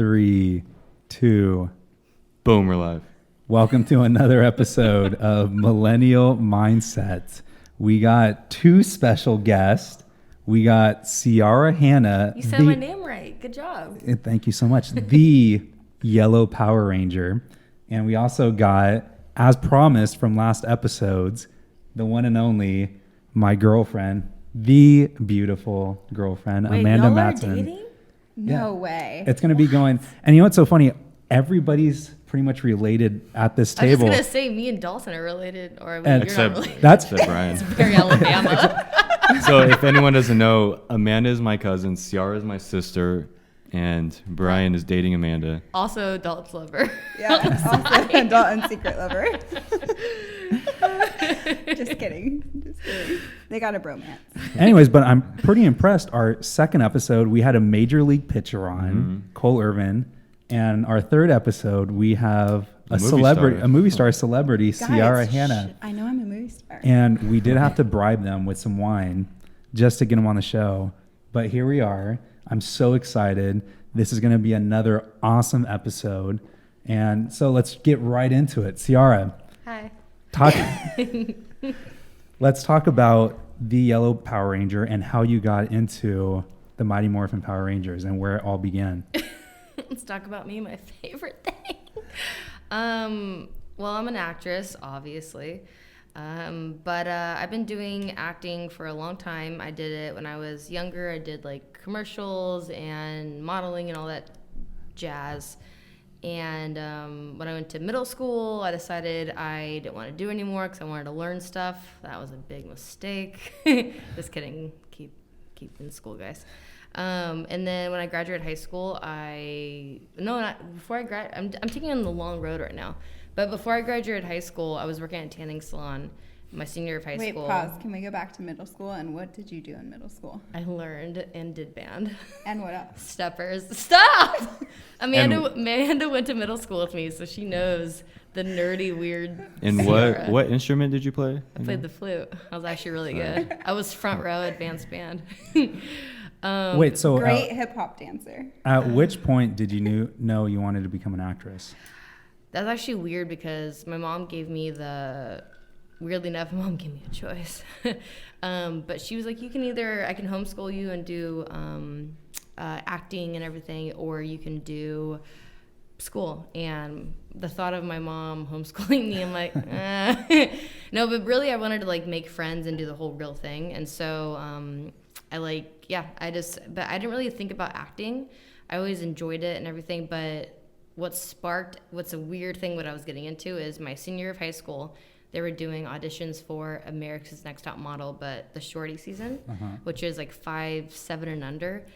3, 2. Boom, we're live. Welcome to another episode of Millennial Mindset. We got two special guests. We got Ciara Hanna. You said my name right. Good job. Thank you so much. The Yellow Power Ranger. And we also got, as promised from last episodes, the one and only, my girlfriend, the beautiful girlfriend, Wait, Amanda y'all Matson. are dating? No way. It's going to be going. And you know what's so funny? Everybody's pretty much related at this I was table. just going to say me and Dalton are related. Or I mean, And you're not related. That's Except Brian. It's very Alabama. So if anyone doesn't know, Amanda is my cousin, Ciara is my sister, and Brian is dating Amanda. Also Dalton's lover. Yeah, also Dalton's secret lover. Just kidding. They got a bromance. Anyways, but I'm pretty impressed. Our second episode, we had a major league pitcher on, Cole Irvin. And our third episode, we have a movie star celebrity, Guys, Ciara Hanna. I know I'm a movie star. And we did have to bribe them with some wine just to get them on the show. But here we are. I'm so excited. This is going to be another awesome episode. And so let's get right into it. Ciara, Hi. let's talk about the Yellow Power Ranger and how you got into the Mighty Morphin Power Rangers and where it all began. Let's talk about me, my favorite thing. Well, I'm an actress, obviously. But I've been doing acting for a long time. I did it when I was younger. I did like commercials and modeling and all that jazz. And when I went to middle school, I decided I didn't want to do anymore because I wanted to learn stuff. That was a big mistake. Just kidding. Keep in school, guys. And then when I graduated high school, I'm taking on the long road right now. But before I graduated high school, I was working at a tanning salon my senior year of high school. Wait, pause. Can we go back to middle school? And what did you do in middle school? I learned and did band. And what else? Steppers. Stop! Amanda went to middle school with me, so she knows the nerdy, weird. And Ciara. what instrument did you play? I played the flute. I was actually really good. I was front row advanced band. Wait, so Great hip hop dancer. at which point did you know you wanted to become an actress? That's actually weird because my mom gave me weirdly enough, my mom gave me a choice. But she was like, I can homeschool you and do acting and everything, or you can do school. And the thought of my mom homeschooling me, I'm like, no, but really I wanted to like make friends and do the whole real thing. And so but I didn't really think about acting. I always enjoyed it and everything, but what's a weird thing what I was getting into is my senior year of high school, they were doing auditions for America's Next Top Model, but the shorty season, which is like 5, 7 and under.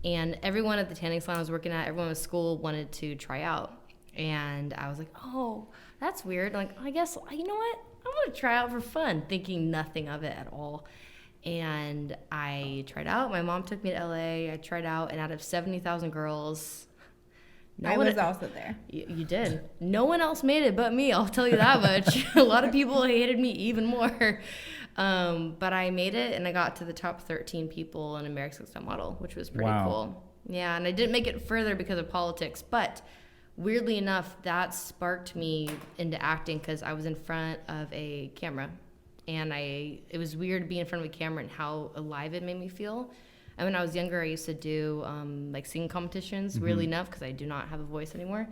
And everyone at the tanning salon I was working at, everyone at school wanted to try out. And I was like, oh, that's weird. Like, I guess, you know what? I want to try out for fun, thinking nothing of it at all. And I tried out. My mom took me to LA. I tried out, and out of 70,000 girls, I was also there. You did. No one else made it but me, I'll tell you that much. A lot of people hated me even more. But I made it, and I got to the top 13 people in America's Next Top Model, which was pretty cool. Yeah, and I didn't make it further because of politics, but weirdly enough, that sparked me into acting because I was in front of a camera. And it was weird to be in front of a camera and how alive it made me feel. And when I was younger, I used to do like singing competitions, weirdly enough, because I do not have a voice anymore.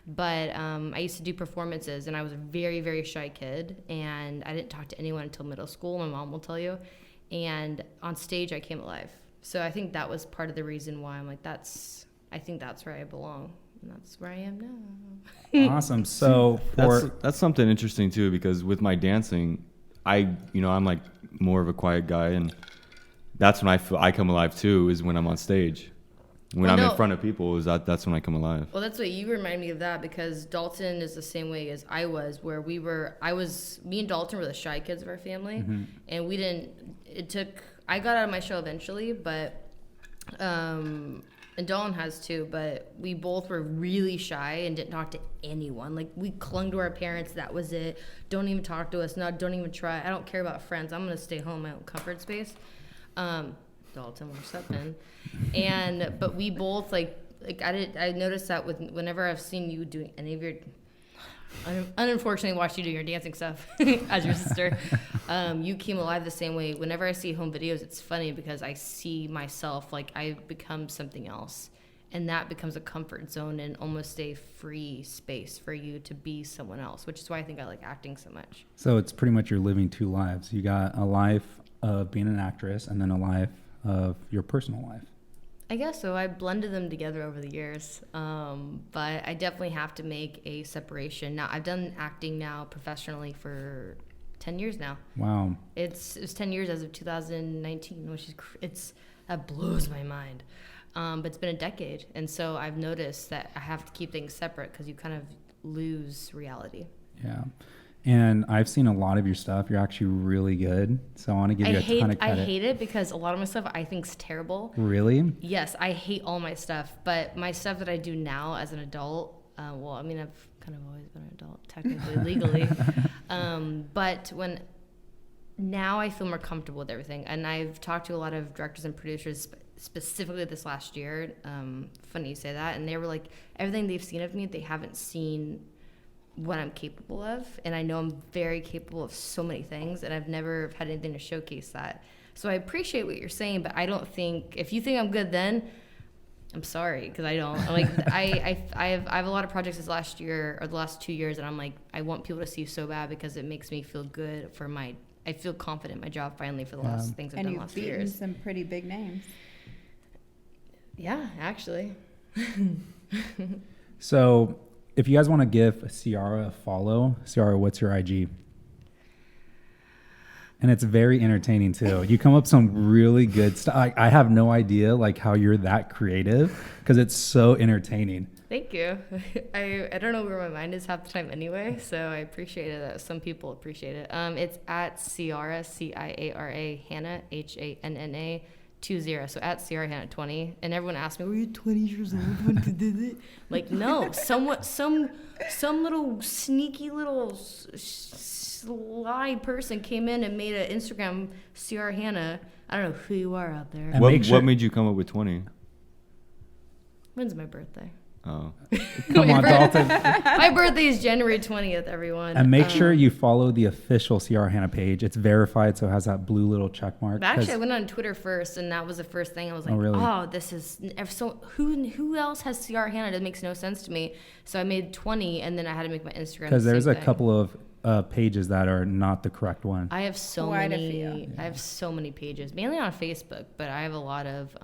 But I used to do performances, and I was a very, very shy kid. And I didn't talk to anyone until middle school, my mom will tell you. And on stage, I came alive. So I think that was part of the reason why I'm like, I think that's where I belong. And that's where I am now. Awesome. So that's something interesting too, because with my dancing, I'm like more of a quiet guy, and that's when I feel I come alive too, is when I'm on stage. When I'm in front of people, that's when I come alive. Well, that's what you remind me of that, because Dalton is the same way as I was, where me and Dalton were the shy kids of our family, and I got out of my show eventually, but, and Dalton has too, but we both were really shy and didn't talk to anyone. Like, we clung to our parents, that was it. Don't even talk to us, don't even try. I don't care about friends. I'm going to stay home in my own comfort space. Dalton, what's up, man? But we both, like, like I noticed that whenever I've seen you doing any of your, unfortunately watched you do your dancing stuff as your sister, you came alive the same way. Whenever I see home videos, it's funny because I see myself, like I become something else, and that becomes a comfort zone and almost a free space for you to be someone else, which is why I think I like acting so much. So it's pretty much you're living two lives. You got a life of being an actress and then a life of your personal life. I guess so. I blended them together over the years, but I definitely have to make a separation. Now, I've done acting now professionally for 10 years now. Wow. It's 10 years as of 2019, which is that blows my mind. But it's been a decade, and so I've noticed that I have to keep things separate because you kind of lose reality. Yeah. And I've seen a lot of your stuff. You're actually really good. So I want to give you a ton of credit. I hate it because a lot of my stuff I think is terrible. Really? Yes, I hate all my stuff. But my stuff that I do now as an adult, well, I mean, I've kind of always been an adult, technically, legally. But now I feel more comfortable with everything. And I've talked to a lot of directors and producers specifically this last year. Funny you say that. And they were like, everything they've seen of me, they haven't seen what I'm capable of, and I know I'm very capable of so many things, and I've never had anything to showcase that. So I appreciate what you're saying, but I don't think, if you think I'm good then, I'm sorry, because I don't. Like I have a lot of projects this last year or the last 2 years, and I'm like, I want people to see so bad because it makes me feel good I feel confident in my job finally for the last things I've done last 2 years. And you've beaten some pretty big names. Yeah, actually. So if you guys want to give Ciara a follow, Ciara, what's your IG? And it's very entertaining too. You come up with some really good stuff. I have no idea like how you're that creative because it's so entertaining. Thank you. I don't know where my mind is half the time anyway, so I appreciate it that some people appreciate it. It's at Ciara, Ciara Hanna, Hanna 20. So at Ciara Hanna 20. And everyone asked me, were you 20 years old when you did it? Like, no, some little sneaky little sly person came in and made an Instagram Ciara Hanna. I don't know who you are out there. What made you come up with 20? When's my birthday? Oh. Come on, Dalton. My birthday is January 20th, everyone. And make sure you follow the official Ciara Hanna page. It's verified, so it has that blue little check mark. Actually, I went on Twitter first, and that was the first thing. I was like, really? This is so. Who else has Ciara Hanna? That makes no sense to me. So I made 20, and then I had to make my Instagram. Because there's a couple of pages that are not the correct one. I have so many. I have so many pages, mainly on Facebook, but I have a lot of.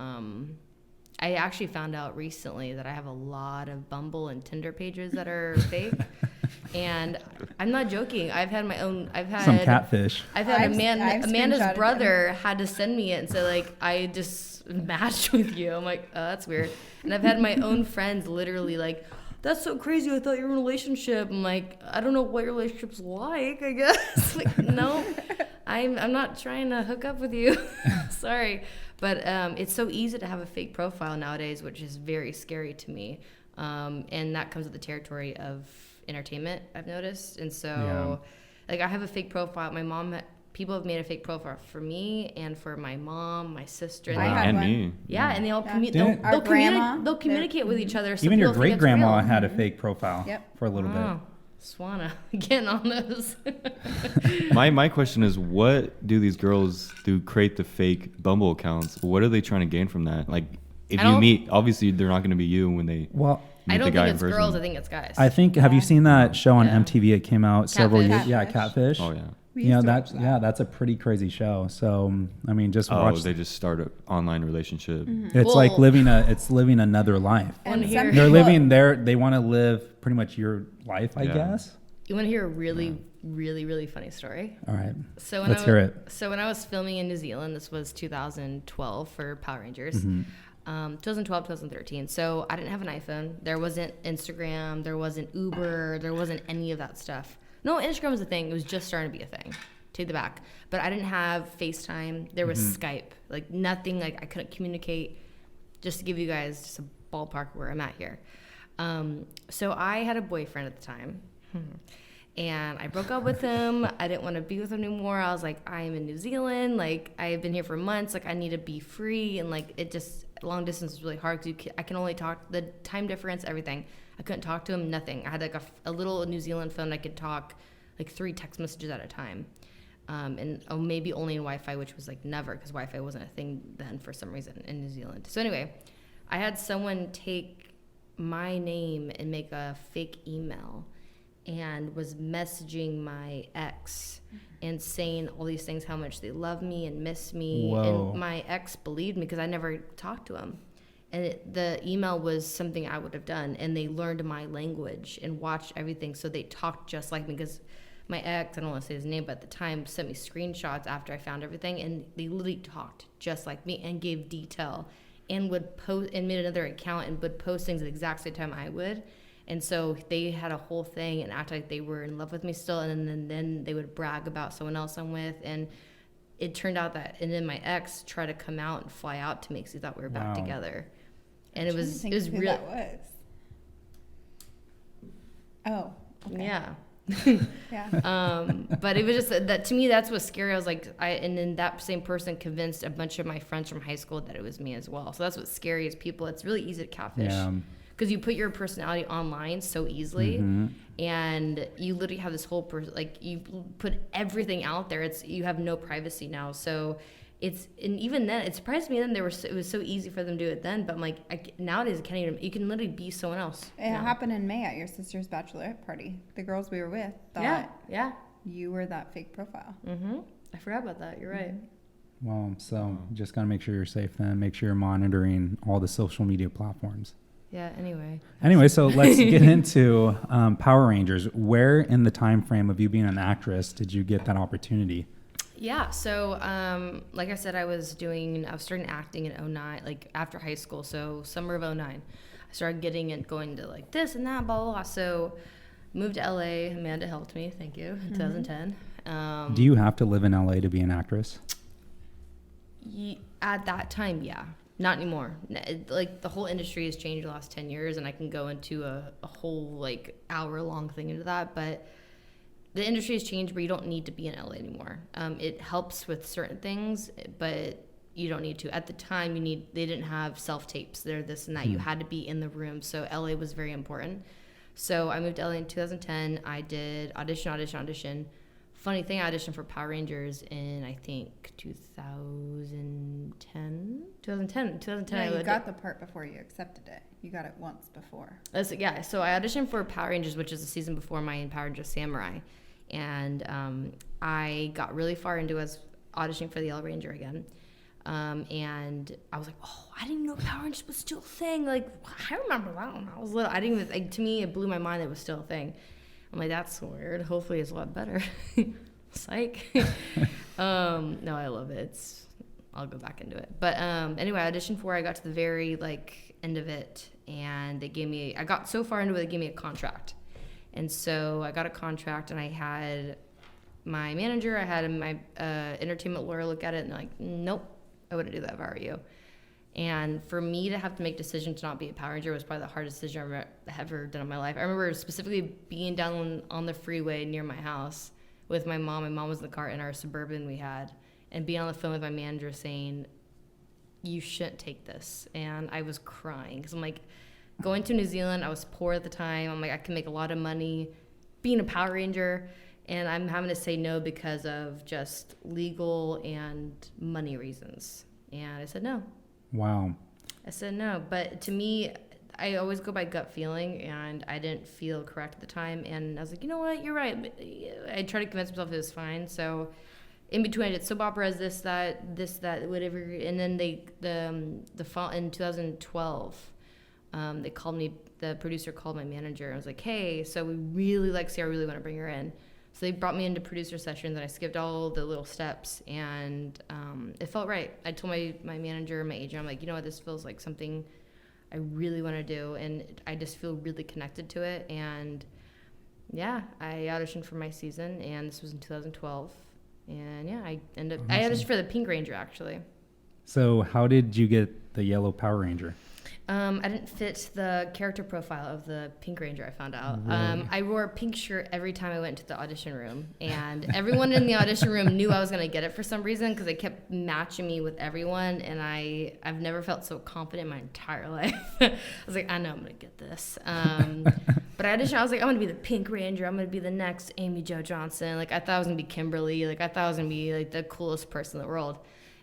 I actually found out recently that I have a lot of Bumble and Tinder pages that are fake. And I'm not joking. I've had some Catfish. I've had Amanda's brother had to send me it and say, like, I just matched with you. I'm like, oh, that's weird. And I've had my own friends literally like, that's so crazy. I thought you were in a relationship. I'm like, I don't know what your relationship's like, I guess. Like, no, I'm not trying to hook up with you. Sorry. But it's so easy to have a fake profile nowadays, which is very scary to me. And that comes with the territory of entertainment, I've noticed. And so, like, I have a fake profile. People have made a fake profile for me and for my mom, my sister. Wow. And me. Yeah, and they all they'll communicate with each other. So even your great grandma had a fake profile for a little bit. Swanna, getting on those. My question is, what do these girls do? Create the fake Bumble accounts? What are they trying to gain from that? Like, if you meet, obviously they're not going to be you when they. Well, I don't think it's girls. I think it's guys. I think. Have you seen that show on MTV? It came out several years. Yeah, Catfish. Oh yeah. That's a pretty crazy show. So I mean, just watch. They just start an online relationship. Mm-hmm. It's like living another life. And They want to live pretty much your life, I guess. You want to hear a really, really, really funny story? All right. So let's hear it. So when I was filming in New Zealand, this was 2012 for Power Rangers. Mm-hmm. 2012, 2013. So I didn't have an iPhone. There wasn't Instagram. There wasn't Uber. There wasn't any of that stuff. No, Instagram was a thing. It was just starting to be a thing. Take the back. But I didn't have FaceTime. There was Skype. Like, nothing. Like, I couldn't communicate. Just to give you guys just a ballpark where I'm at here. So I had a boyfriend at the time. And I broke up with him. I didn't want to be with him anymore. I was like, I am in New Zealand. Like, I have been here for months. Like, I need to be free. And, like, long distance is really hard because I can only talk, the time difference, everything. I couldn't talk to him, nothing. I had like a little New Zealand phone. I could talk like 3 text messages at a time. And maybe only in Wi-Fi, which was like never, because Wi-Fi wasn't a thing then for some reason in New Zealand. So anyway, I had someone take my name and make a fake email and was messaging my ex and saying all these things, how much they love me and miss me. Whoa. And my ex believed me because I never talked to him. And the email was something I would have done. And they learned my language and watched everything. So they talked just like me, because my ex, I don't want to say his name, but at the time sent me screenshots after I found everything. And they literally talked just like me and gave detail and would post and made another account and would post things at the exact same time I would. And so they had a whole thing and act like they were in love with me still. And then they would brag about someone else I'm with. And it turned out that, and then my ex tried to come out and fly out to me because he thought we were back together. And it was real. That was. Oh. Okay. Yeah. Yeah. But it was just that to me, that's what's scary. I was like, and then that same person convinced a bunch of my friends from high school that it was me as well. So that's what's scary is people, it's really easy to catfish. Yeah. Because you put your personality online so easily, and you literally have this whole like you put everything out there. You have no privacy now. So and even then, it surprised me. Then it was so easy for them to do it then. But I'm like, nowadays, you can literally be someone else. It happened in May at your sister's bachelorette party. The girls we were with thought you were that fake profile. I forgot about that. You're right. Well, so just got to make sure you're safe then. Make sure you're monitoring all the social media platforms. Yeah, Anyway, so let's get into Power Rangers. Where in the time frame of you being an actress did you get that opportunity? Yeah, so like I said, I was starting acting in 2009, like after high school, so summer of 2009. I started going to like this and that, blah, blah, blah. So moved to LA. Amanda helped me, thank you, in 2010. Do you have to live in LA to be an actress? At that time, yeah. Not anymore. Like the whole industry has changed the last 10 years, and I can go into a whole like hour-long thing into that, but the industry has changed where you don't need to be in LA anymore. It helps with certain things, but you don't need to. At the time, they didn't have self-tapes. They're this and that. You had to be in the room, so LA was very important. So I moved to LA in 2010. I did audition. Funny thing, I auditioned for Power Rangers in, I think, 2010. Yeah, you got the part before you accepted it. You got it once before. Yeah, so I auditioned for Power Rangers, which is the season before my Power Rangers Samurai. And I got really far into auditioning for the Yellow Ranger again. And I was like, oh, I didn't even know Power Rangers was still a thing. Like, I remember that when I was little. I didn't even, to me, it blew my mind that it was still a thing. I'm like, that's weird. Hopefully it's a lot better. Psych. No, I love it. I'll go back into it. But anyway, I auditioned for it. I got to the very end of it, and I got so far into it, they gave me a contract. And so I got a contract, and I had my manager, I had my entertainment lawyer look at it, and they're like, nope, I wouldn't do that if I were you. And for me to have to make decisions to not be a Power Ranger was probably the hardest decision I've ever done in my life. I remember specifically being down on the freeway near my house with my mom. My mom was in the car in our Suburban we had, and being on the phone with my manager saying, you shouldn't take this. And I was crying because I'm like, going to New Zealand, I was poor at the time. I'm like, I can make a lot of money being a Power Ranger, and I'm having to say no because of just legal and money reasons. And I said no. Wow. I said no, but to me, I always go by gut feeling, and I didn't feel correct at the time. And I was like, you know what, you're right. I tried to convince myself it was fine. So in between, I did soap operas, this, that, whatever. And then the fall in 2012, they called me. The producer called my manager and was like, hey, so we really like Ciara, really want to bring her in. So they brought me into producer sessions, and I skipped all the little steps, and it felt right. I told my manager, my agent, I'm like, you know what, this feels like something I really want to do, and I just feel really connected to it. And yeah, I auditioned for my season, and this was in 2012. And yeah, I ended up, I auditioned for the Pink Ranger, actually. So how did you get the Yellow Power Ranger? I didn't fit the character profile of the Pink Ranger, I found out. Really? I wore a pink shirt every time I went to the audition room. And everyone in the audition room knew I was going to get it for some reason because they kept matching me with everyone. And I've never felt so confident in my entire life. I was like, I know I'm going to get this. But I auditioned, I was like, I'm going to be the Pink Ranger. I'm going to be the next Amy Jo Johnson. Like, I thought I was going to be Kimberly. Like, I thought I was going to be, like, the coolest person in the world.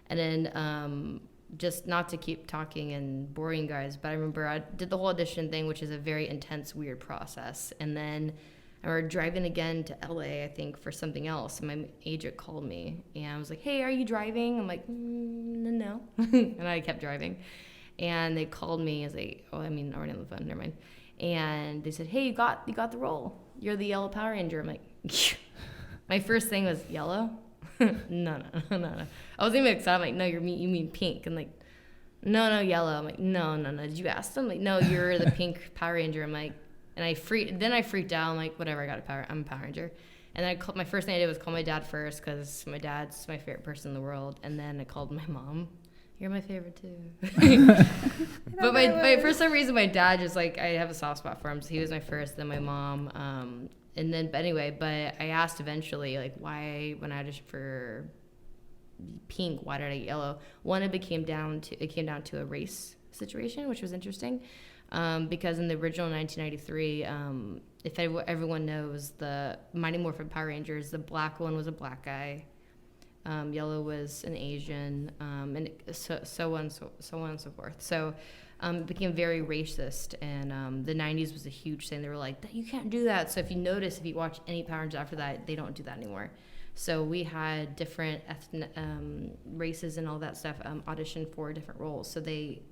And then... just not to keep talking and boring you guys, but I remember I did the whole audition thing, which is a very intense, weird process. And then I remember driving again to LA, I think, for something else. And my agent called me and I was like, hey, are you driving? I'm like, no. And I kept driving. And they called me. I was like, already on the phone, never mind. And they said, hey, you got the role. You're the yellow Power Ranger. I'm like, my first thing was yellow. No. I wasn't even excited. I'm like, no, you mean pink. And like, no, yellow. I'm like, no. Did you ask them? Like, no, you're the pink Power Ranger. I'm like, and I freaked out. I'm like, whatever, I'm a Power Ranger. And then my first thing I did was call my dad first because my dad's my favorite person in the world. And then I called my mom. You're my favorite too. But for some reason, my dad just like, I have a soft spot for him. So he was my first, then my mom. And then, but I asked eventually, like, why, when I auditioned for pink, why did I get yellow? One, it came down to a race situation, which was interesting. Because in the original 1993, if everyone knows, the Mighty Morphin Power Rangers, the black one was a black guy. Yellow was an Asian, and so on and so forth. So, it became very racist, and the 90s was a huge thing. They were like, you can't do that. So if you watch any Power Rangers after that, they don't do that anymore. So we had different races and all that stuff audition for different roles. So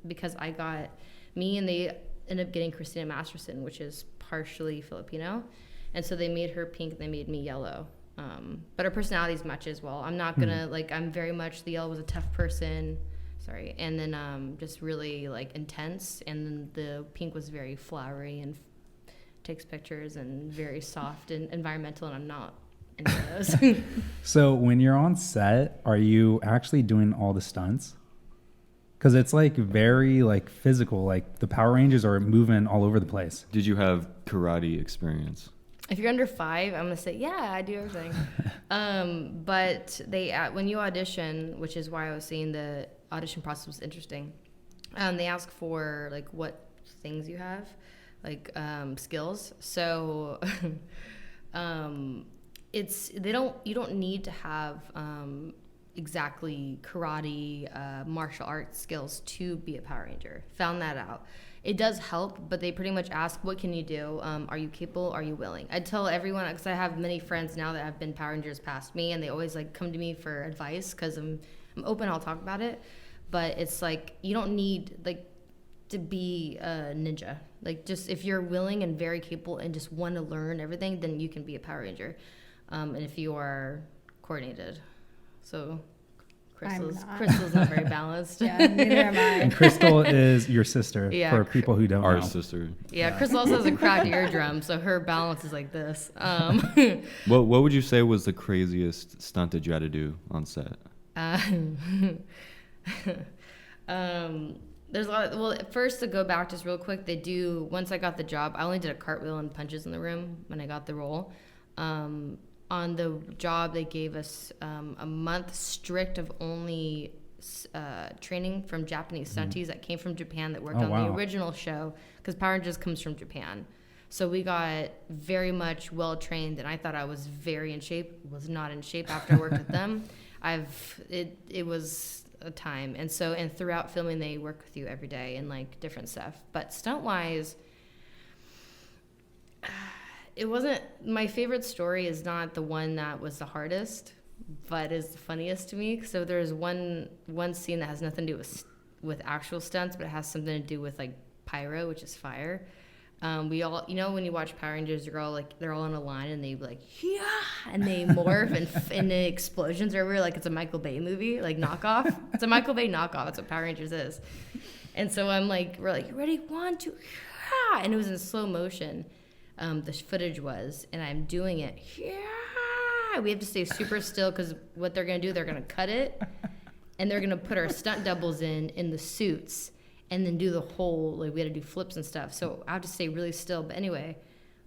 because I got me, and they ended up getting Christina Masterson, which is partially Filipino. And so they made her pink, and they made me yellow. But our personalities match as well. I'm not gonna, I'm very much, the yellow was a tough person. Sorry. And then just really intense. And then the pink was very flowery and takes pictures and very soft and environmental, and I'm not into those. So when you're on set, are you actually doing all the stunts? Because it's very physical. Like the Power Rangers are moving all over the place. Did you have karate experience? If you're under 5, I'm gonna say yeah, I do everything. But when you audition, which is why I was saying the audition process was interesting. They ask for what things you have, skills. So you don't need to have exactly karate, martial arts skills to be a Power Ranger. Found that out. It does help, but they pretty much ask, what can you do? Are you capable? Are you willing? I tell everyone, because I have many friends now that have been Power Rangers past me, and they always come to me for advice because I'm open, I'll talk about it. But it's you don't need to be a ninja. Just if you're willing and very capable and just want to learn everything, then you can be a Power Ranger. And if you are coordinated. So Crystal's not very balanced. Yeah, neither am I. And Crystal is your sister, for people who don't know. Our sister. Yeah, Crystal also has a cracked eardrum, so her balance is like this. What would you say was the craziest stunt that you had to do on set? There's a lot of, first to go back just real quick, once I got the job, I only did a cartwheel and punches in the room when I got the role. On the job, they gave us a month strict of only training from Japanese stunties that came from Japan that worked on the original show, because Power Rangers comes from Japan. So we got very much well trained, and I thought I was very in shape. Was not in shape after I worked with them. It was a time, and throughout filming they work with you every day and different stuff. But stunt wise, it wasn't, my favorite story is not the one that was the hardest, but is the funniest to me. So there's one scene that has nothing to do with actual stunts, but it has something to do with pyro, which is fire. We all, when you watch Power Rangers, they're all on a line and they yeah, and they morph and the explosions are everywhere it's a Michael Bay movie, knockoff. It's a Michael Bay knockoff. That's what Power Rangers is. And so we're you ready? 1, 2, yeah, and it was in slow motion. The footage was, and I'm doing it. Yeah, we have to stay super still because what they're gonna do, they're gonna cut it, and they're gonna put our stunt doubles in the suits, and then do the whole, like, we had to do flips and stuff. So I have to stay really still. But anyway,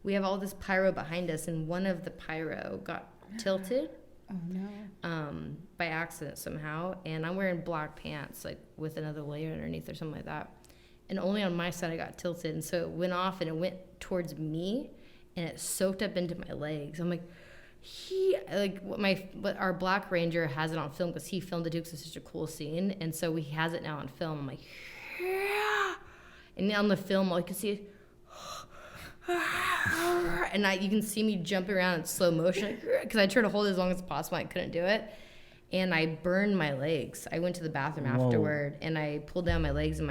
we have all this pyro behind us, and one of the pyro got tilted. Oh no. By accident somehow, and I'm wearing black pants, like with another layer underneath or something like that. And only on my side I got tilted, and so it went off and it went towards me, and it soaked up into my legs. I'm like, what our Black Ranger has it on film because he filmed it too because it's such a cool scene, and so he has it now on film. I'm like, yeah. And on the film, all you can see is, and you can see me jumping around in slow motion because I tried to hold it as long as possible. I couldn't do it, and I burned my legs. I went to the bathroom afterward, and I pulled down my legs, and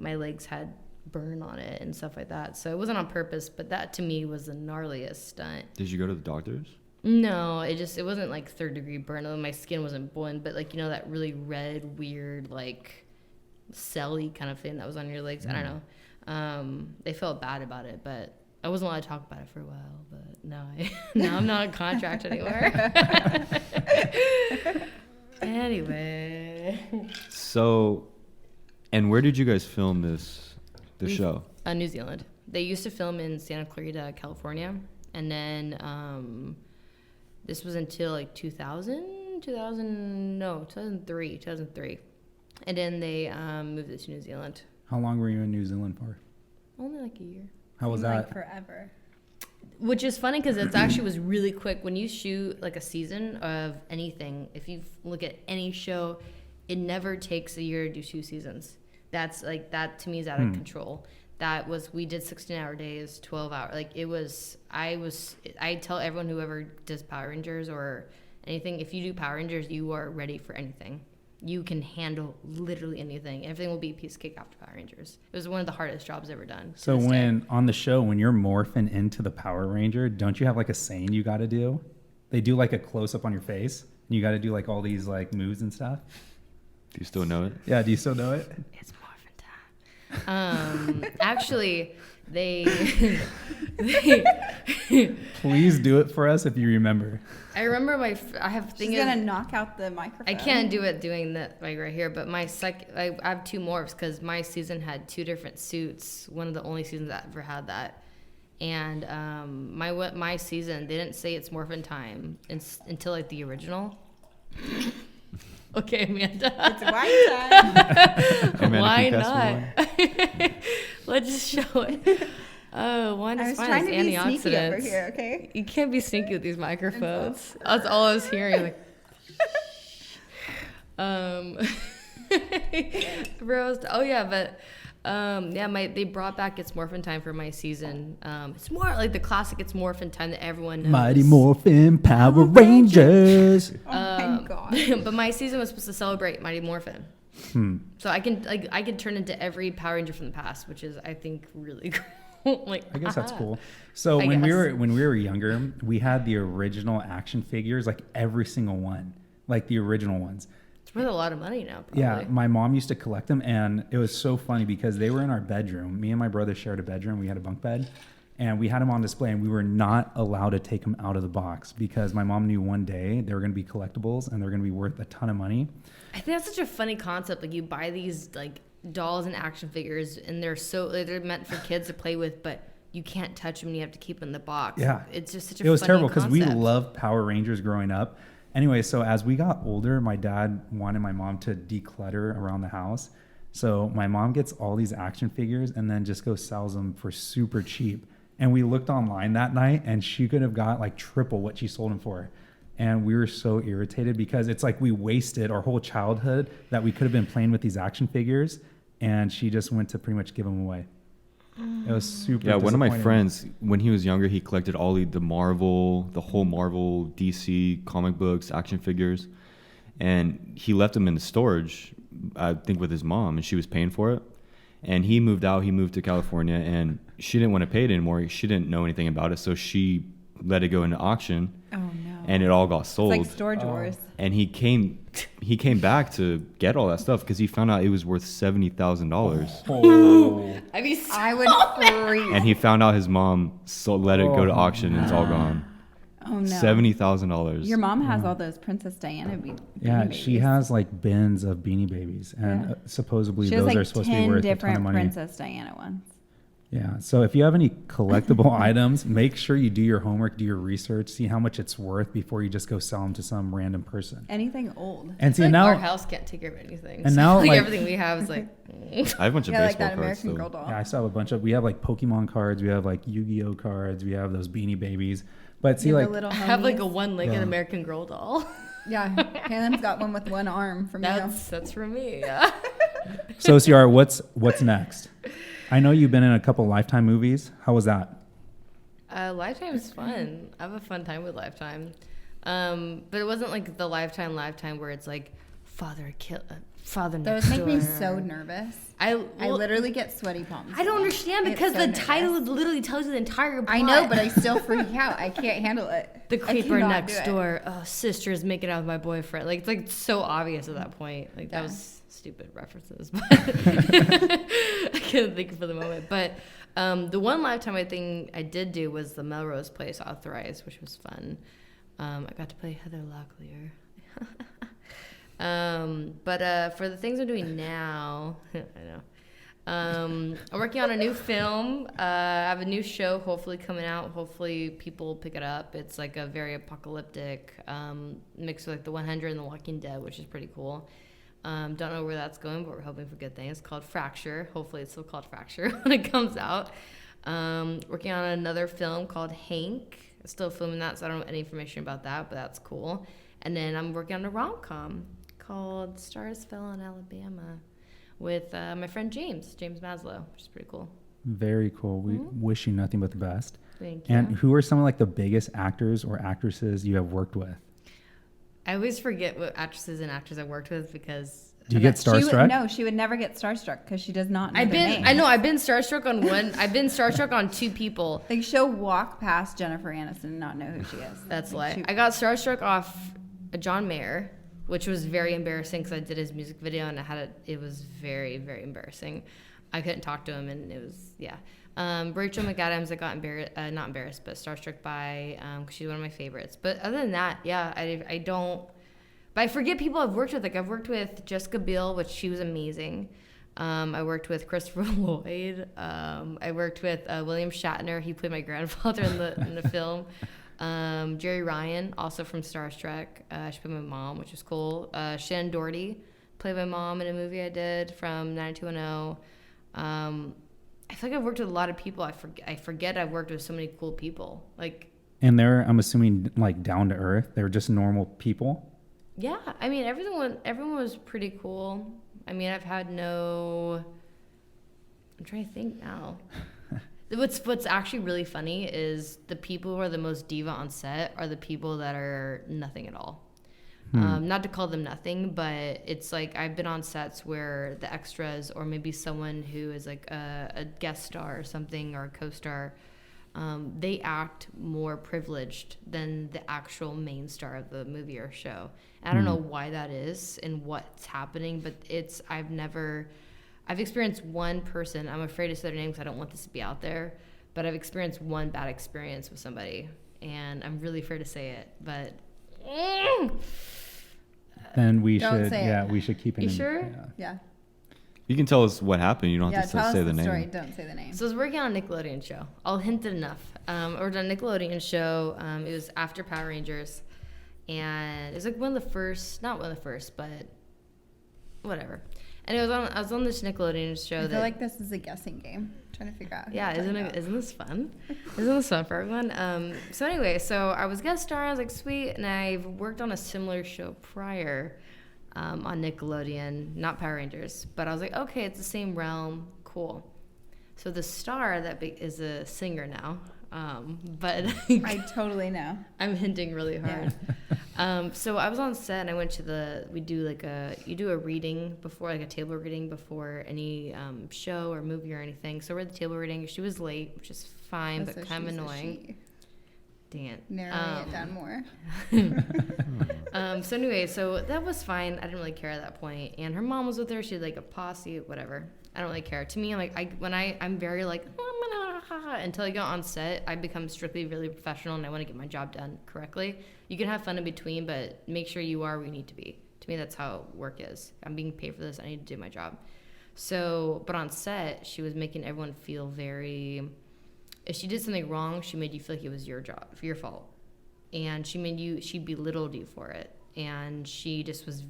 my legs had burn on it and stuff like that. So it wasn't on purpose, but that to me was the gnarliest stunt. Did you go to the doctors? No, it wasn't like 3rd-degree burn. My skin wasn't burned, but like, you know, that really red, weird, like celly kind of thing that was on your legs. I don't know. They felt bad about it, but I wasn't allowed to talk about it for a while. But now I'm not on contract anymore. Anyway. So, and where did you guys film the show? New Zealand. They used to film in Santa Clarita, California, and then this was until like 2003, and then they moved it to New Zealand. How long were you in New Zealand for? Only like a year. How was that? Like forever. Which is funny because it actually was really quick. When you shoot like a season of anything, if you look at any show, it never takes a year to do 2 seasons. That's like, that to me is out of control. We did 16-hour days, 12-hour. Like I tell everyone, whoever does Power Rangers or anything, if you do Power Rangers, you are ready for anything. You can handle literally anything. Everything will be a piece of cake after Power Rangers. It was one of the hardest jobs ever done. So on the show, when you're morphing into the Power Ranger, don't you have like a saying you got to do? They do like a close up on your face, and you got to do like all these like moves and stuff. Do you still know it? Yeah, do you still know it? It's Morphin Time. Actually, they Please do it for us if you remember. I remember I have things. She's gonna knock out the microphone. I can't do it doing that like right here, but I have 2 morphs because my season had 2 different suits. One of the only seasons that ever had that. And my season, they didn't say it's Morphin Time until like the original. Okay, Amanda. It's wine time. Why not? Let's just show it. Oh, wine is fine. I was trying to be antioxidants. sneaky over here, okay? You can't be sneaky with these microphones. That's all I was hearing. Like, they brought back It's Morphin Time for my season. It's more like the classic It's Morphin Time that everyone knows. Mighty Morphin Power Rangers. Oh my god. But my season was supposed to celebrate Mighty Morphin. So I can turn into every Power Ranger from the past, which is, I think, really cool. Like, I guess that's cool. So when we were younger, we had the original action figures, like every single one, like the original ones. It's worth a lot of money now, probably. Yeah, my mom used to collect them, and it was so funny because they were in our bedroom. Me and my brother shared a bedroom. We had a bunk bed, and we had them on display, and we were not allowed to take them out of the box because my mom knew one day they were going to be collectibles and they're going to be worth a ton of money. I think that's such a funny concept. Like, you buy these like dolls and action figures, and they're meant for kids to play with, but you can't touch them and you have to keep them in the box. Yeah, it's just such a it was funny terrible because we concept. loved Power Rangers growing up. Anyway, so as we got older, my dad wanted my mom to declutter around the house. So my mom gets all these action figures and then just goes sells them for super cheap. And we looked online that night, and she could have got like triple what she sold them for. And we were so irritated because it's like we wasted our whole childhood that we could have been playing with these action figures, and she just went to pretty much give them away. It was super. Yeah, one of my friends, when he was younger, he collected all the whole Marvel, DC comic books, action figures, and he left them in the storage, I think, with his mom, and she was paying for it. And he moved out. He moved to California, and she didn't want to pay it anymore. She didn't know anything about it, so she let it go into auction. Oh no! And it all got sold. It's like Storage Wars. And he came back to get all that stuff because he found out it was worth $70,000. Oh. I would freeze. And he found out his mom let it go to auction, and it's all gone. Oh no. $70,000. Your mom has all those Princess Diana Yeah, Beanie she Babies. has like bins of Beanie Babies, and supposedly She has those like are supposed to be worth a ton of different money. Princess Diana ones. Yeah, so if you have any collectible items, make sure you do your homework, do your research, see how much it's worth before you just go sell them to some random person. Anything old. And see, like now our house can't take care of anything. And so now, like like everything we have is like. I have a bunch of Yeah, like baseball that cards American still. Girl doll. yeah, I still have a bunch of. We have like Pokemon cards, we have like Yu-Gi-Oh cards, we have those Beanie Babies. But see, You have like the little I have like a homies. one-legged American Girl doll. Yeah, Kalen's got one with one arm from you. That's for me. Yeah. so, Ciara, what's next? I know you've been in a couple Lifetime movies. How was that? Lifetime's fun. I have a fun time with Lifetime. But it wasn't like the Lifetime where it's like father next Those make me door. so nervous. I literally get sweaty palms. I don't understand It's because so the nervous. title literally tells you the entire plot. I know, but I still freak out. I can't handle it. The I creeper cannot next do it. door. Oh, sister's making out with my boyfriend. Like it's like so obvious at that point. Like that Yeah. was stupid references, but I couldn't think for the moment. But the one Lifetime thing I did do was the Melrose Place Authorized, which was fun. I got to play Heather Locklear. But for the things I'm doing now, I know. I'm working on a new film. I have a new show hopefully coming out. Hopefully people pick it up. It's like a very apocalyptic mix with like The 100 and The Walking Dead, which is pretty cool. Don't know where that's going, but we're hoping for good things. It's called Fracture. Hopefully it's still called Fracture when it comes out. Working on another film called Hank. Still filming that, so I don't have any information about that, but that's cool. And then I'm working on a rom-com called Stars Fell in Alabama with my friend James Maslow, which is pretty cool. Very cool. We wish you nothing but the best. Thank you. And who are some of like the biggest actors or actresses you have worked with? I always forget what actresses and actors I worked with because Do you get starstruck? She would never get starstruck because she does not know I've their been names. I've been starstruck on one. I've been starstruck on two people. Like she'll walk past Jennifer Aniston and not know who she is. That's like lie. I got starstruck off John Mayer, which was very embarrassing because I did his music video and it was very, very embarrassing. I couldn't talk to him and it was, yeah. Rachel McAdams, I got not embarrassed, but starstruck by, because she's one of my favorites. But other than that, yeah, I don't, but I forget people I've worked with. Like I've worked with Jessica Biel, which she was amazing. I worked with Christopher Lloyd. I worked with William Shatner. He played my grandfather in the film. Jerry Ryan, also from Starstruck. She played my mom, which was cool. Shannon Doherty played my mom in a movie I did from 90210. I feel like I've worked with a lot of people. I forget I've worked with so many cool people. Like, And they're, I'm assuming, like down to earth. They're just normal people. yeah, I mean everyone was pretty cool. I mean, I've had no. I'm trying to think now. What's actually really funny is the people who are the most diva on set are the people that are nothing at all. Not to call them nothing, but it's like I've been on sets where the extras or maybe someone who is like a guest star or something or a co-star, they act more privileged than the actual main star of the movie or show. And I don't know why that is and what's happening, but I've experienced one person. I'm afraid to say their name because I don't want this to be out there, but I've experienced one bad experience with somebody, and I'm really afraid to say it. But Then we Don't should, say it. yeah, we should keep it. You in, sure? Yeah. Yeah. You can tell us what happened. You don't Yeah, have tell to us say the the name. story. Don't say the name. so I was working on a Nickelodeon show. I'll hint it enough. I worked on a Nickelodeon show. It was after Power Rangers, and it was like one of the first, not one of the first, but whatever. And I was on this Nickelodeon show. I feel like this is a guessing game. Trying to figure out. who Yeah, you're talking about. isn't this fun? Isn't this fun for everyone? So anyway, so I was guest star. I was like, sweet, and I've worked on a similar show prior on Nickelodeon, not Power Rangers, but I was like, okay, it's the same realm, cool. So the star that is a singer now, but I totally know. I'm hinting really hard. So I was on set and I went to you do a reading before, like a table reading before any show or movie or anything. So we're at the table reading. She was late, which is fine, Oh, so but kind of she's a annoying. she. Dang it. Narrowing it down more. So anyway, so that was fine. I didn't really care at that point. And her mom was with her. She had like a posse, whatever. I don't really care. To me, I'm like, I'm very like, until I get on set, I become strictly really professional and I want to get my job done correctly. You can have fun in between, but make sure you are where you need to be. To me, that's how work is. I'm being paid for this. I need to do my job. So, but on set, she was making everyone feel very, if she did something wrong, she made you feel like it was your job, your fault. And she belittled you for it. And she just was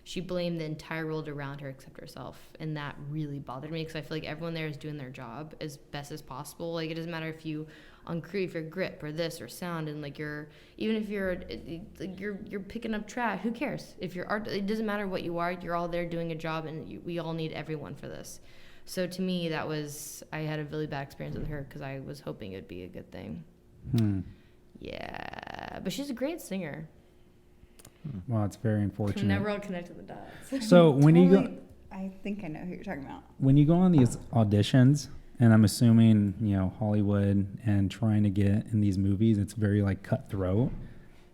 she blamed the entire world around her except herself. And that really bothered me because I feel like everyone there is doing their job as best as possible. Like, it doesn't matter if you, on crew, if you're grip or this or sound, and like even if you're picking up trash, who cares? If you're art, it doesn't matter what you are, you're all there doing a job, and we all need everyone for this. So to me, I had a really bad experience with her because I was hoping it'd be a good thing. Yeah, but she's a great singer. Well, it's very unfortunate. Never all connected the dots. So when you go, I think I know who you're talking about. When you go on these auditions, and I'm assuming, Hollywood and trying to get in these movies, it's very like cutthroat.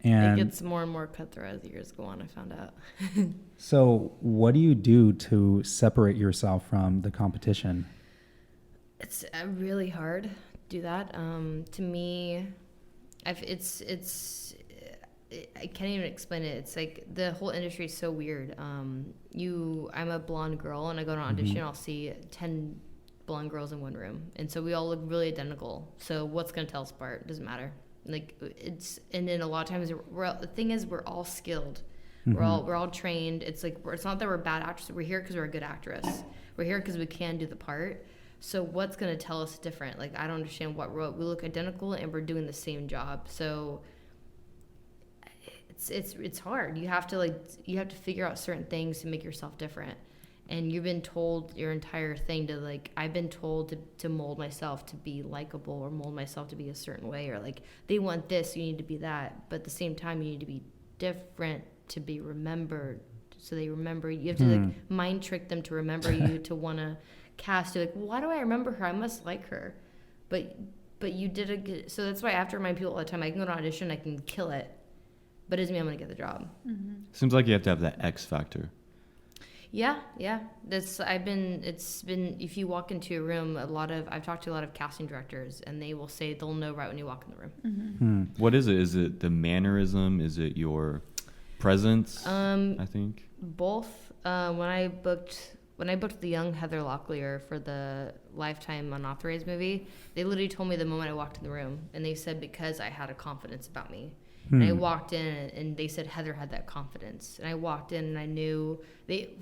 And it gets more and more cutthroat as the years go on, I found out. So what do you do to separate yourself from the competition? It's really hard to do that. To me, I can't even explain it. It's like the whole industry is so weird. I'm a blonde girl, and I go to an audition, I'll see 10 blonde girls in one room, and so we all look really identical. So what's gonna tell us apart? Doesn't matter. Like, and then a lot of times the thing is, we're all skilled. We're all trained. It's like, it's not that we're bad actresses. We're here because we're a good actress. We're here because we can do the part. So what's gonna tell us different? Like, I don't understand what we look identical and we're doing the same job. So it's hard. You have to figure out certain things to make yourself different. And you've been told your entire thing I've been told to mold myself to be likable, or mold myself to be a certain way, or like, they want this, you need to be that. But at the same time, you need to be different to be remembered. So they remember you. Have to mind trick them to remember you, to want to cast you. Like, well, why do I remember her? I must like her. But you did a good. So that's why I have to remind people all the time, I can go to an audition, I can kill it, but it doesn't mean I'm going to get the job. Seems like you have to have that X factor. Yeah. It's been, if you walk into a room, I've talked to a lot of casting directors, and they will say they'll know right when you walk in the room. What is it? Is it the mannerism? Is it your presence? I think both. When I booked the young Heather Locklear for the Lifetime Unauthorized movie, they literally told me the moment I walked in the room, and they said because I had a confidence about me. And I walked in, and they said Heather had that confidence. And I walked in, and I knew.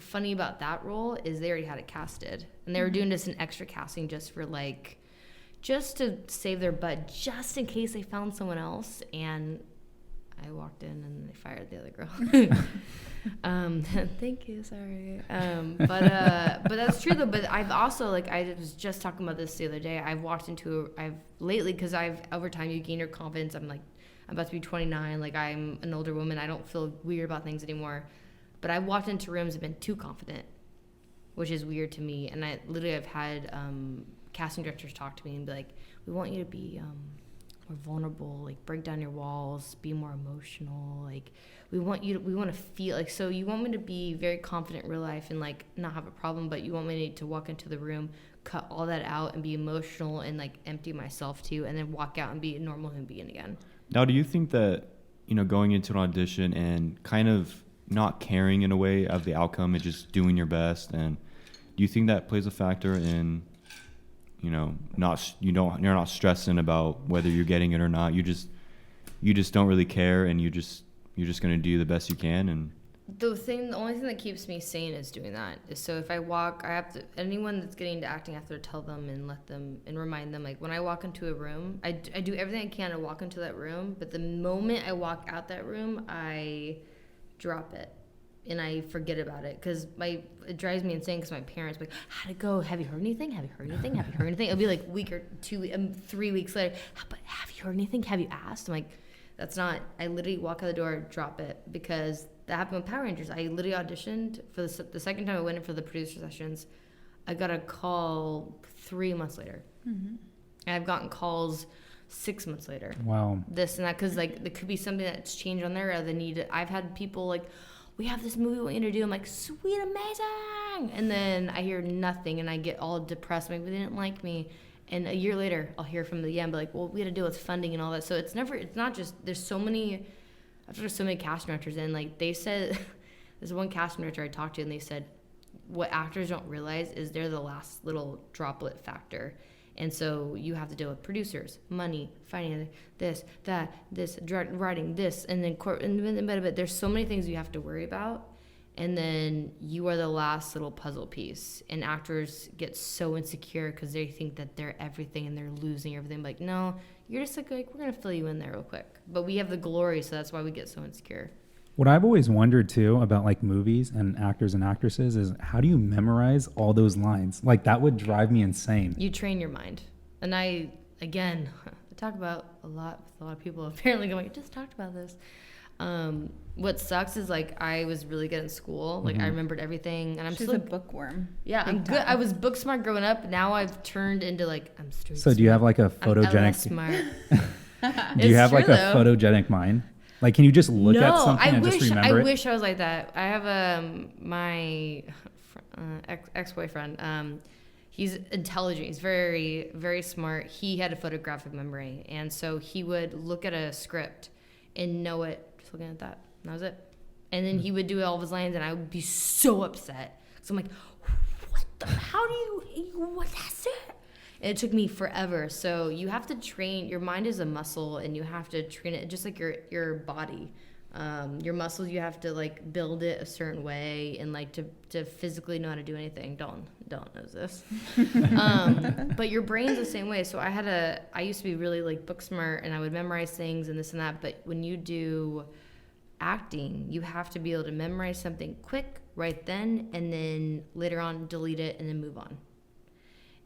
Funny about that role is they already had it casted, and they were doing just an extra casting just to save their butt, just in case they found someone else. And I walked in, and they fired the other girl. Thank you, sorry. But that's true though. But I've also, I was just talking about this the other day. I've walked into lately, because over time you gain your confidence. I'm about to be 29. Like, I'm an older woman. I don't feel weird about things anymore. But I've walked into rooms and been too confident, which is weird to me. And I've had casting directors talk to me and be like, we want you to be more vulnerable, like, break down your walls, be more emotional. Like, we want to feel like, so you want me to be very confident in real life and like not have a problem, but you want me to walk into the room, cut all that out, and be emotional and like empty myself too, and then walk out and be a normal human being again. Now, do you think that, going into an audition and kind of not caring in a way of the outcome and just doing your best, and do you think that plays a factor in, you're not stressing about whether you're getting it or not? You just don't really care, and you're just going to do the best you can. And the only thing that keeps me sane is doing that. So if I walk, I have to, anyone that's getting into acting, I have to tell them and let them and remind them, like, when I walk into a room, I do everything I can to walk into that room, but the moment I walk out that room, I drop it and I forget about it, because it drives me insane, because my parents are like, how'd it go? Have you heard anything? Have you heard anything? Have you heard anything? It'll be like a week or 3 weeks later, but have you heard anything? Have you asked? I'm like, that's not, I literally walk out the door, drop it, because that happened with Power Rangers. I literally auditioned for the second time I went in for the producer sessions. I got a call 3 months later. And I've gotten calls 6 months later. Wow. This and that, because like there could be something that's changed on there, or they need it. I've had people like, we have this movie we want you to do. I'm like, sweet, amazing. And then I hear nothing, and I get all depressed. Maybe they didn't like me. And a year later, I'll hear from the but like, well, we had to deal with funding and all that. So it's not just, there's so many casting directors, and like they said, there's one casting director I talked to, and they said, what actors don't realize is they're the last little droplet factor. And so you have to deal with producers, money, finance, this, writing, this, and then there's so many things you have to worry about. And then you are the last little puzzle piece. And actors get so insecure because they think that they're everything and they're losing everything. Like, no, you're just like we're going to fill you in there real quick. But we have the glory, so that's why we get so insecure. What I've always wondered too about like movies and actors and actresses is how do you memorize all those lines? Like that would drive me insane. You train your mind. And I talk about a lot with a lot of people apparently going, I just talked about this. What sucks is like I was really good in school. Like I remembered everything, and She's a bookworm. Yeah, I'm good. I was book smart growing up. Now I've turned into like I'm street So do you have like a photogenic? Smart. Do you have like a photogenic mind? Like, can you just look at something and just remember it? I wish I was like that. I have my ex-boyfriend. He's intelligent. He's very, very smart. He had a photographic memory, and so he would look at a script and know it just looking at that. And that was it. And then he would do all of his lines, and I would be so upset. So I'm like, how do you, what, that's it? And it took me forever. So you have to train, your mind is a muscle, and you have to train it just like your body. Your muscles, you have to like build it a certain way and like to physically know how to do anything. Dalton knows this. But your brain's the same way. So I used to be really like book smart, and I would memorize things and this and that. But when you do acting, you have to be able to memorize something quick right then, and then later on delete it and then move on.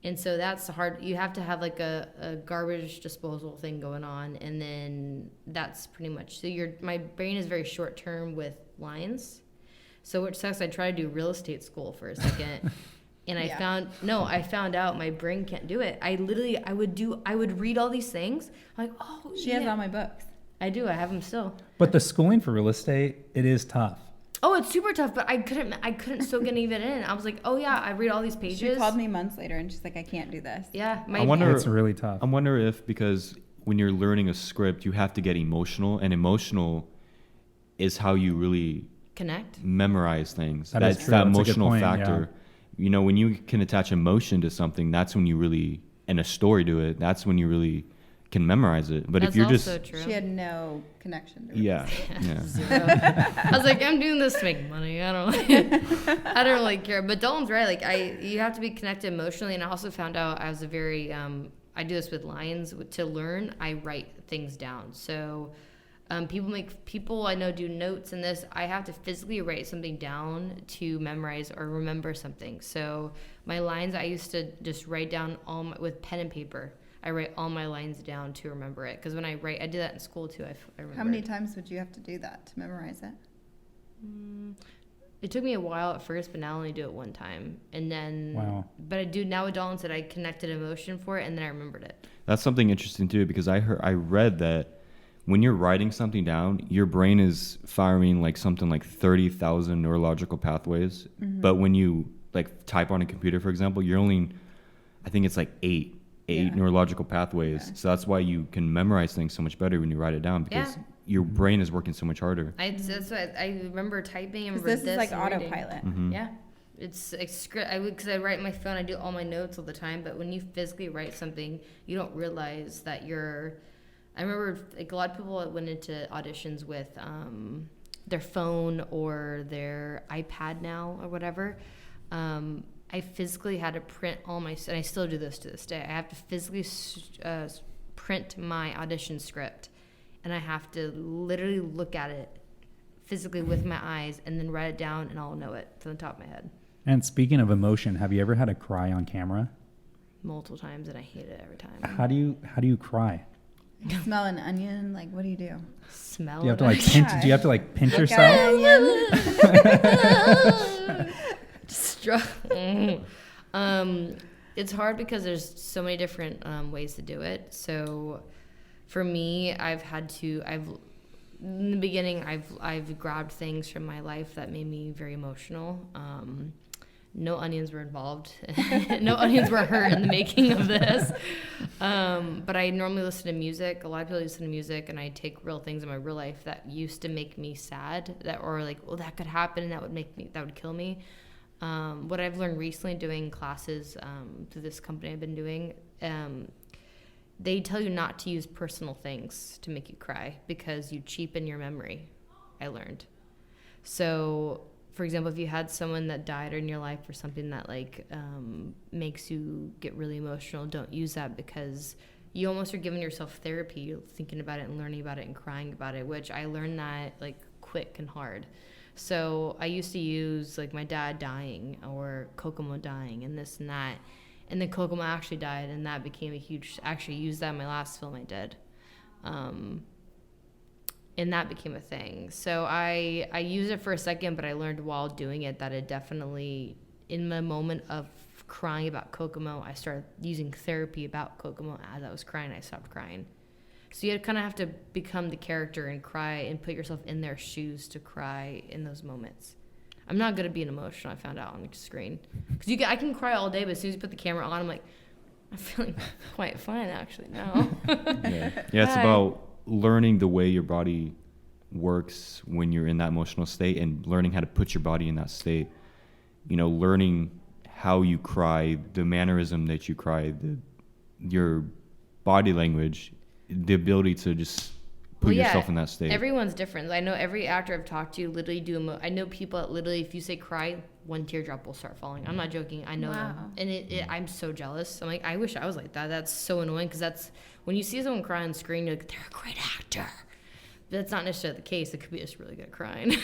And so that's hard. You have to have like a garbage disposal thing going on, and then that's pretty much. So my brain is very short term with lines. So which sucks. I tried to do real estate school for a second, and I found out my brain can't do it. I would read all these things. I'm like, oh, she has all my books. I do. I have them still. But the schooling for real estate, it is tough. Oh, it's super tough, but I couldn't still get even in. I was like, oh yeah, I read all these pages. She called me months later, and she's like, I can't do this. Yeah, I wonder. It's really tough. I wonder if because when you're learning a script, you have to get emotional, and emotional is how you really connect, memorize things. That's that emotional factor. Yeah. You know, when you can attach emotion to something, that's when you really, and a story to it, that's when you really can memorize it. But that's if you're also just true. She had no connection to it. Yeah. Zero. I was like, I'm doing this to make money. I don't really care. But Dalton's right. Like you have to be connected emotionally. And I also found out I was a very I do this with lines to learn. I write things down. So people I know do notes and this. I have to physically write something down to memorize or remember something. So my lines, I used to just write down with pen and paper. I write all my lines down to remember it. Because when I write, I did that in school too. I remember. How many times would you have to do that to memorize it? It took me a while at first, but now I only do it one time. And then, wow. But I do now with Dalton said I connected emotion for it, and then I remembered it. That's something interesting too, because I read that when you're writing something down, your brain is firing like something like 30,000 neurological pathways. Mm-hmm. But when you like type on a computer, for example, you're only, I think it's like eight neurological pathways. Yeah. So that's why you can memorize things so much better when you write it down, because your brain is working so much harder. That's what I remember typing. And this is like autopilot. Mm-hmm. Yeah. It's like script. Because I write my phone, I do all my notes all the time. But when you physically write something, you don't realize that you're. I remember like a lot of people that went into auditions with their phone or their iPad now or whatever. I physically had to print all my, and I still do this to this day. I have to physically print my audition script, and I have to literally look at it physically with my eyes, and then write it down, and I'll know it from the top of my head. And speaking of emotion, have you ever had a cry on camera? Multiple times, and I hate it every time. How do you cry? Smell an onion? Like, what do you do? Do you have to like pinch? Do you have to like pinch yourself? It's hard because there's so many different ways to do it. So for me, in the beginning I've grabbed things from my life that made me very emotional. No onions were involved. No onions were hurt in the making of this. But I normally listen to music. A lot of people listen to music, and I take real things in my real life that used to make me sad, or like, well, that could happen, and that would kill me. What I've learned recently doing classes through this company I've been doing, they tell you not to use personal things to make you cry because you cheapen your memory, I learned. So, for example, if you had someone that died in your life or something that like makes you get really emotional, don't use that, because you almost are giving yourself therapy. You're thinking about it and learning about it and crying about it, which I learned that like quick and hard. So I used to use like my dad dying or Kokomo dying and this and that. And then Kokomo actually died, and that became a huge, actually used that in my last film I did. And that became a thing. So I used it for a second, but I learned while doing it that it definitely, in the moment of crying about Kokomo, I started using therapy about Kokomo. As I was crying, I stopped crying. So you kind of have to become the character and cry and put yourself in their shoes to cry in those moments. I'm not good at being emotional, I found out on the screen. Because I can cry all day, but as soon as you put the camera on, I'm like, I'm feeling quite fine actually now. Yeah, it's about learning the way your body works when you're in that emotional state, and learning how to put your body in that state. You know, learning how you cry, the mannerism that you cry, your body language, the ability to just put yourself in that state. Everyone's different. I know every actor I've talked to literally I know people that literally, if you say cry, one teardrop will start falling. I'm not joking. I know them. And I'm so jealous. I'm like, I wish I was like that. That's so annoying, because that's when you see someone cry on screen, you're like, they're a great actor. That's not necessarily the case. It could be just really good at crying.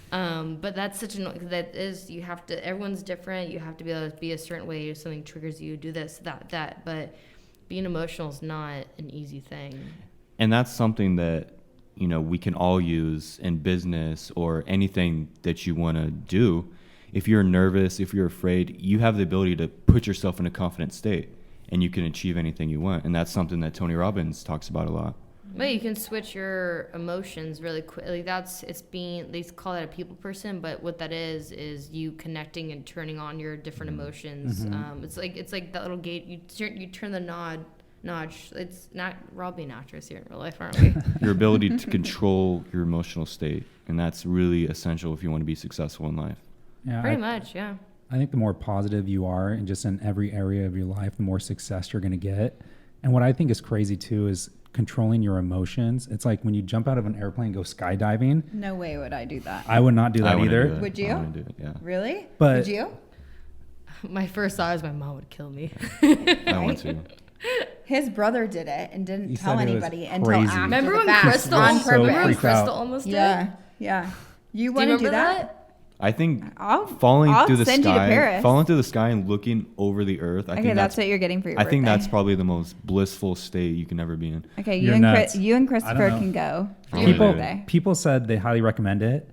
But that's such you have to, everyone's different. You have to be able to be a certain way. If something triggers you, do this, that. But being emotional is not an easy thing. And that's something that, you know, we can all use in business or anything that you want to do. If you're nervous, if you're afraid, you have the ability to put yourself in a confident state, and you can achieve anything you want. And that's something that Tony Robbins talks about a lot. But you can switch your emotions really quickly. They call that a people person, but what that is you connecting and turning on your different emotions. Mm-hmm. It's like that little gate. You turn the notch. It's not, we're all being actors here in real life, aren't we? Your ability to control your emotional state, and that's really essential if you want to be successful in life. Yeah, pretty much, yeah. I think the more positive you are, and just in every area of your life, the more success you're going to get. And what I think is crazy too is controlling your emotions. It's like when you jump out of an airplane and go skydiving. No way would I do that. I would not do that either. Would you? I wouldn't do it, yeah. Really? But would you? My first thought is my mom would kill me. I want to. His brother did it and didn't tell anybody until crazy. after Remember the when fact. Crystal On purpose. Crystal almost did? Yeah. You want to do that? I think falling through the sky and looking over the earth. I think that's what you're getting for your birthday. I think that's probably the most blissful state you can ever be in. Okay, you and Christopher can go for your birthday. People said they highly recommend it,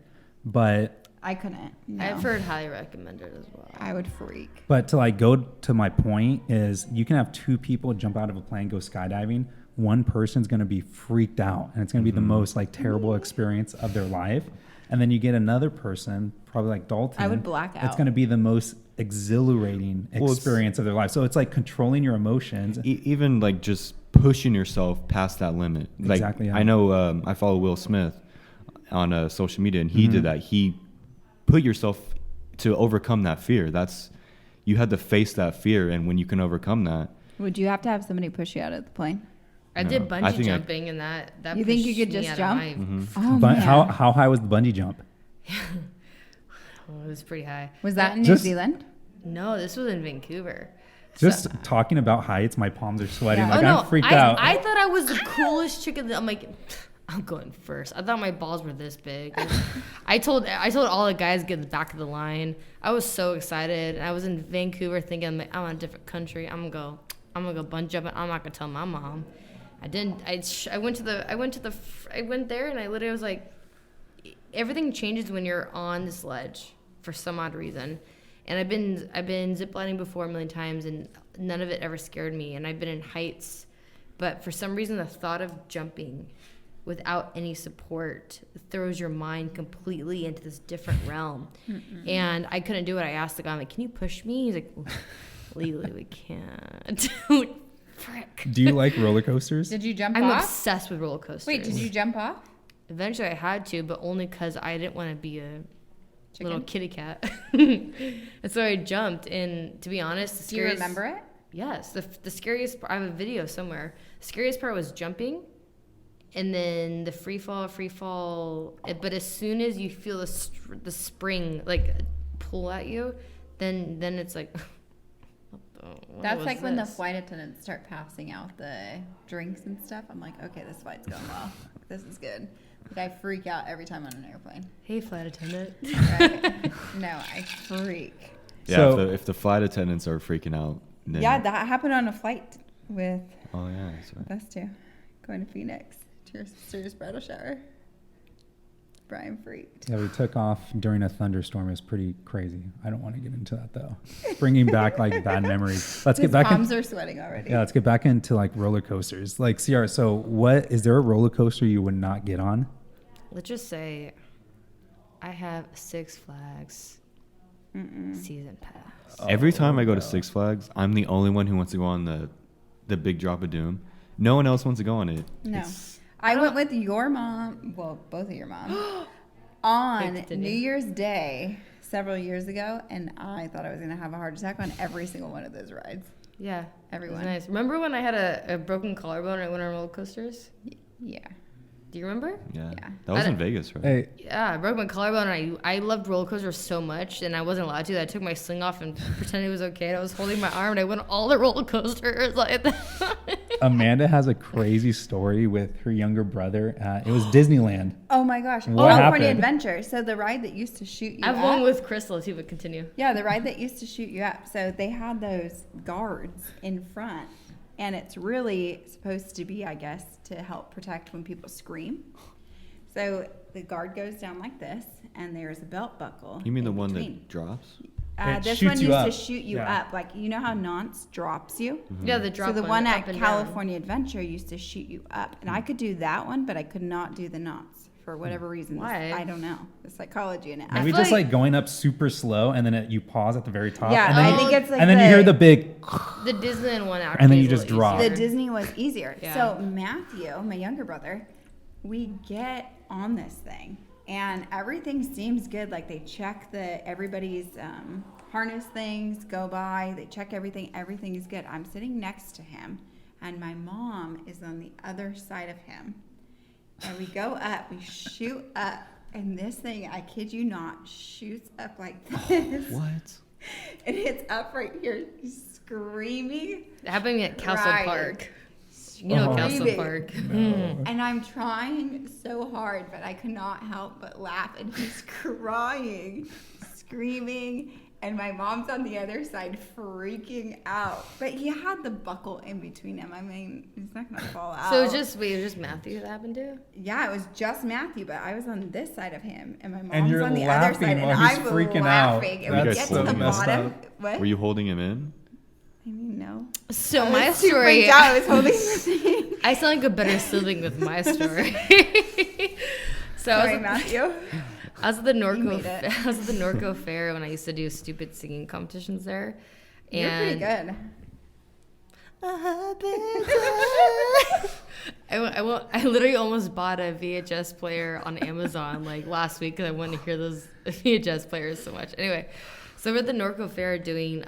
but I couldn't. No. I've heard highly recommended as well. I would freak. But to like go to my point is, you can have two people jump out of a plane, go skydiving. One person's going to be freaked out, and it's going to be the most like terrible experience of their life. And then you get another person, probably like Dalton. I would black out. It's going to be the most exhilarating experience of their life. So it's like controlling your emotions. Even like just pushing yourself past that limit. Like, exactly. I know I follow Will Smith on social media, and he did that. He put yourself to overcome that fear. You had to face that fear, and when you can overcome that. Would you have to have somebody push you out of the plane? I did bungee jumping, and that you think you could just jump? Oh, but how high was the bungee jump? Well, it was pretty high. Was that in New Zealand? No, this was in Vancouver. Just talking about heights, my palms are sweating. Yeah. Like, I'm freaked out. I thought I was the coolest chick in I'm like, I'm going first. I thought my balls were this big. I told all the guys get in the back of the line. I was so excited. I was in Vancouver thinking, I'm in a different country. I'm gonna go bungee jumping. I'm not gonna tell my mom. I didn't. I went there, and I literally was like, everything changes when you're on this ledge for some odd reason. And I've been ziplining before a million times, and none of it ever scared me. And I've been in heights, but for some reason the thought of jumping without any support throws your mind completely into this different realm. And I couldn't do it. I asked the guy, I'm like, can you push me? He's like, legally we can't. Frick. Do you like roller coasters? Did you jump I'm off? obsessed with roller coasters. Wait, did you jump off? Eventually I had to, but only because I didn't want to be a little kitty cat. And so I jumped, and to be honest, the scariest... Do you remember it? Yes. The scariest part, I have a video somewhere. The scariest part was jumping, and then the free fall. But as soon as you feel the spring like pull at you, then it's like... That's like when the flight attendants start passing out the drinks and stuff. I'm like, okay, this flight's going well. This is good. Like, I freak out every time on an airplane. Hey, flight attendant. Right? No, I freak. Yeah, So, if the flight attendants are freaking out. Then Yeah, that happened on a flight with Oh yeah, that's right. us two, going to Phoenix to your sister's bridal shower. Brian freaked. Yeah, we took off during a thunderstorm. It was pretty crazy. I don't want to get into that though. Bringing back like bad memories. Let's get back. Palms are sweating already. Yeah, let's get back into like roller coasters. Like Ciara, so what is there a roller coaster you would not get on? Let's just say I have Six Flags season pass. Every time I go to Six Flags, I'm the only one who wants to go on the Big Drop of Doom. No one else wants to go on it. No. It's- I went with your mom, well, both of your moms, on New Year's Day several years ago, and I thought I was going to have a heart attack on every single one of those rides. Yeah, Everyone. it was nice. Remember when I had a broken collarbone and I went on roller coasters? Yeah. Do you remember? Yeah. Yeah. That was I in don't- Vegas, right? Hey, Yeah, I broke my collarbone, and I loved roller coasters so much, and I wasn't allowed to. I took my sling off and pretended it was okay. And I was holding my arm, and I went on all the roller coasters like that. Amanda has a crazy story with her younger brother. It was Disneyland. Oh my gosh. What California happened? Adventure. So the ride that used to shoot you I have up. one with Crystal, too, but continue. Yeah, the ride that used to shoot you up. So they had those guards in front, and it's really supposed to be, I guess, to help protect when people scream. So the guard goes down like this, and there's a belt buckle. You mean the in one between. that drops? It This shoots one you used up. to shoot you Yeah. up. Like, you know how Nance drops you? Yeah, the drop So the one up at and California Adventure used to shoot you up. And I could do that one, but I could not do the Nance for whatever reason. Why? I don't know. The psychology in it. Maybe feel just like- like going up super slow and then you pause at the very top. Yeah, and then I you, think it's like and then you hear the big. The Disneyland one actually And then you is a just little drop. The easier. Disney was easier. Yeah. So Matthew, my younger brother, we get on this thing, and everything seems good. Like they check everybody's harness things go by. They check everything. Everything is good. I'm sitting next to him, and my mom is on the other side of him. And we go up. We shoot up, and this thing, I kid you not, shoots up like this. What? And it's up right here, screaming. It happened at Castle Right. Park. You know Oh. Castle Screaming. Park. And I'm trying so hard, but I could not help but laugh. And he's crying, screaming, and my mom's on the other side freaking out. But he had the buckle in between him. I mean, he's not gonna fall out. So it was just Matthew that happened to? yeah, it was just Matthew, but I was on this side of him, and my And mom's you're on the other laughing side, and while he's I'm freaking out. laughing. And we That's get so to the messed bottom. up. What? Were you holding him in? I mean, no. So I my was too story. freaked out. I was holding the thing. I sound like a better sibling with my story. So Sorry, Matthew. I was at the You Norco. made it. I was at the Norco Fair when I used to do stupid singing competitions there. You're pretty And good. I literally almost bought a VHS player on Amazon like last week because I wanted to hear those VHS players so much. Anyway, so we're at the Norco Fair doing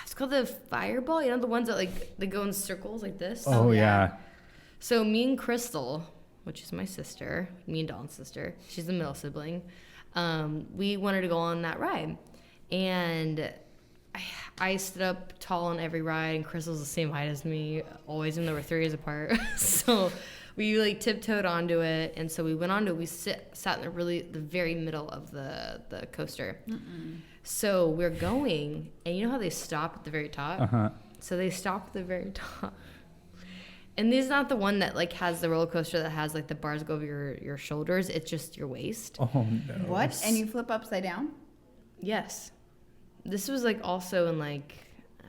it's called the Fireball. You know the ones that like they go in circles like this. Oh, yeah. So me and Crystal, which is my sister, me and Dawn's sister, she's the middle sibling, we wanted to go on that ride. And I stood up tall on every ride, and Crystal's the same height as me, always, even though we're 3 years apart. So we like tiptoed onto it, and so we went onto it. We sat in the very middle of the coaster. So we're going, and you know how they stop at the very top? Uh-huh. So they stopped at the very top. And this is not the one that like has the roller coaster that has like the bars go over your shoulders. It's just your waist. Oh no. What? And you flip upside down? Yes. This was like also in like,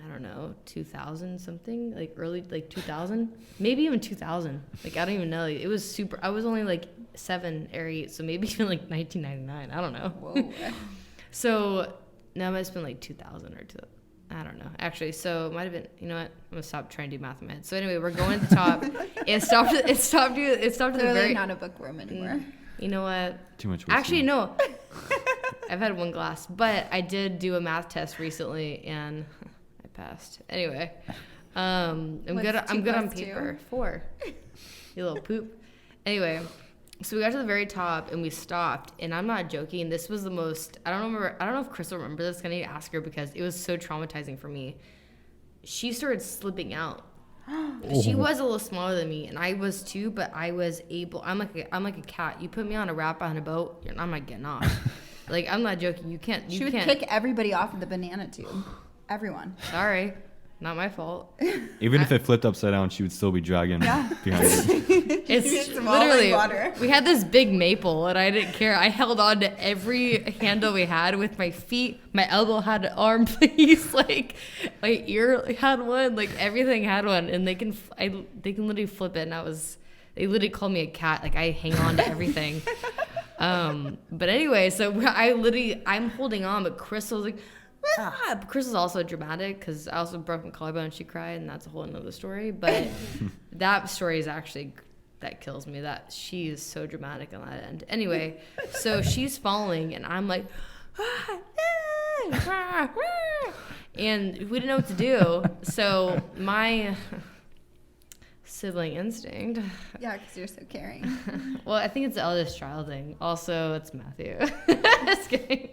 I don't know, 2000 something, like early, like 2000, maybe even 2000. Like, I don't even know. Like, it was super, I was only like 7 or 8, so maybe even like 1999. I don't know. Whoa. So now it must have been like 2000 or 2000. I don't know. Actually, so it might have been, you know what? I'm going to stop trying to do math in my head. So anyway, we're going to the top. It stopped at the Clearly very, not a bookworm anymore. you know what? Too much whiskey. Actually, no. I've had 1 glass, but I did do a math test recently and I passed. Anyway, I'm good on paper. 4. You little poop. Anyway, so we got to the very top and we stopped, and I'm not joking. This was the most, I don't know if Crystal remembers this. I need to ask her because it was so traumatizing for me. She started slipping out. She was a little smaller than me, and I was too, but I was able. I'm like a cat. You put me on a raft on a boat, I'm not getting off. Like, I'm not joking. You can't. She would kick everybody off of the banana tube. Everyone. Sorry, not my fault. Even if it flipped upside down, she would still be dragging behind it. It's swallowing literally water. We had this big maple, and I didn't care. I held on to every handle we had with my feet. My elbow had an arm, please. Like, my ear had one. Like, everything had one, and they can literally flip it. And they literally called me a cat. Like, I hang on to everything. But anyway, so I'm holding on, but Crystal's like, ah. Crystal's also dramatic because I also broke my collarbone and she cried, and that's a whole another story. But that story is actually, that kills me, that she is so dramatic on that end. Anyway, so she's falling and I'm like, and we didn't know what to do. So my sibling instinct. Yeah, because you're so caring. Well, I think it's the eldest child thing. Also, it's Matthew. Just kidding.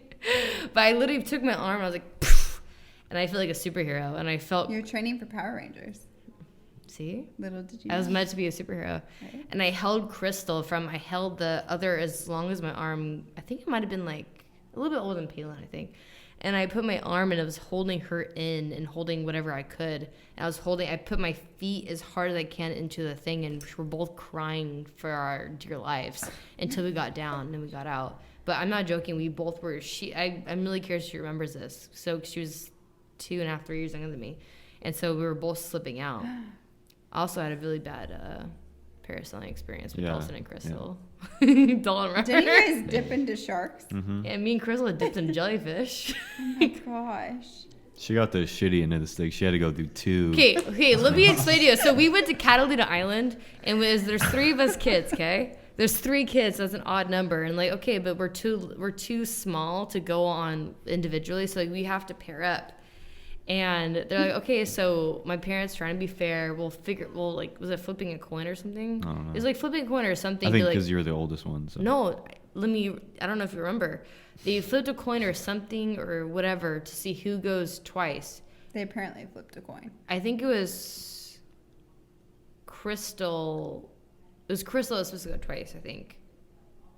But I literally took my arm, I was like, poof, and I feel like a superhero. And I felt. You're training for Power Rangers. See? Little did you I was know. meant to be a superhero. Right. And I held Crystal I held the other as long as my arm. I think it might have been like a little bit older than Palin, I think. And I put my arm and I was holding her in and holding whatever I could. And I put my feet as hard as I can into the thing, and we're both crying for our dear lives until we got down and then we got out. But I'm not joking. We both were, I'm really curious if she remembers this. So she was 2.5, 3 years younger than me. And so we were both slipping out. I also had a really bad parasailing experience with Dalton and Crystal. Yeah. Dalton, didn't you guys dip into sharks? Mm-hmm. Yeah, me and Crystal had dipped in jellyfish. Oh my gosh. She got the shitty end of the stick. She had to go through 2. Okay, let me explain to you. So we went to Catalina Island, and there's 3 of us kids, okay? There's 3 kids, that's an odd number. And like, okay, but we're too small to go on individually, so like, we have to pair up. And they're like, okay, so my parents, trying to be fair, was it flipping a coin or something? I don't know. It was like flipping a coin or something. I think because you're the oldest one. So. No, I don't know if you remember. They flipped a coin or something or whatever to see who goes twice. They apparently flipped a coin. I think it was Crystal. It was Crystal that was supposed to go twice, I think.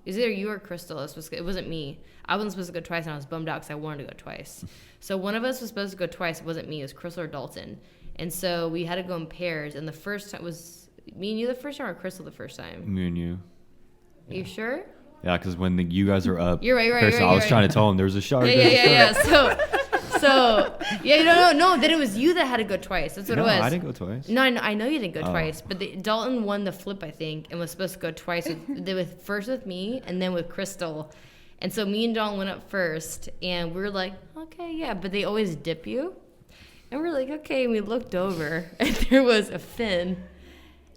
It was either you or Crystal. It wasn't me. I wasn't supposed to go twice, and I was bummed out because I wanted to go twice. So one of us was supposed to go twice. It wasn't me. It was Crystal or Dalton. And so we had to go in pairs. And the first time was me and you the first time, or Crystal the first time? Me and you. Are you sure? Yeah, because when you guys are up, you're right. I was trying to tell him there's a shark. Yeah. So no. Then it was you that had to go twice. That's what it was. I didn't go twice. No, I know you didn't go twice. But Dalton won the flip, I think, and was supposed to go twice. First with me, and then with Crystal. And so me and Dalton went up first, and we were like, okay, yeah. But they always dip you, and we're like, okay. And we looked over, and there was a fin.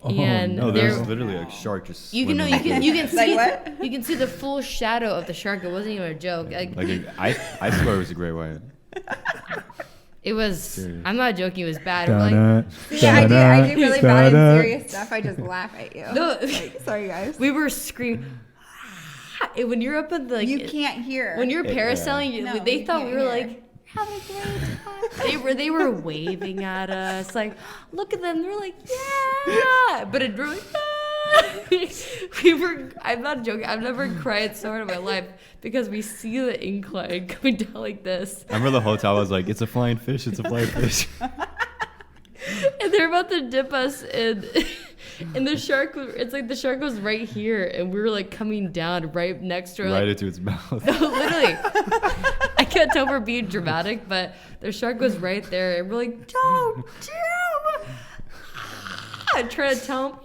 And no, there's literally a shark just. You can see like what? You can see the full shadow of the shark. It wasn't even a joke. I swear it was a great white. It was. Serious. I'm not joking. It was bad. I do really bad and serious stuff. I just laugh at you. No, sorry guys. We were screaming. When you're up in the you can't hear. When you're parasailing, they thought we were like having a great time. They were waving at us like, look at them. They're like, yeah. But it really. I'm not joking. I've never cried so hard in my life because we see the incline going down like this. I remember the hotel was like, it's a flying fish. It's a flying fish. And they're about to dip us in. And the shark the shark was right here, and we were like coming down right next to her. Right like, into its mouth. literally. I can't tell we're being dramatic, but the shark was right there, and we're like, don't. I'm trying to tell him,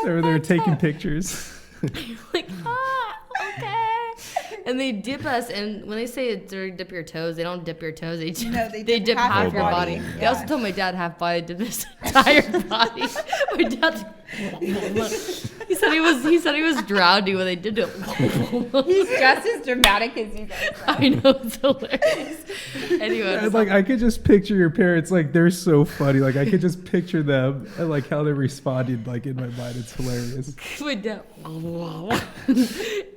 They were there taking pictures. like, okay. And they dip us, and when they say dip your toes, they don't dip your toes. They dip half your body. Yeah. They also told my dad half body dip his entire body. My dad, he said he was drowning when they did it. He's just as dramatic as you guys are. I know, it's hilarious. Anyway, It's like I could just picture your parents, like they're so funny. Like I could just picture them and like how they responded, like in my mind. It's hilarious. my dad.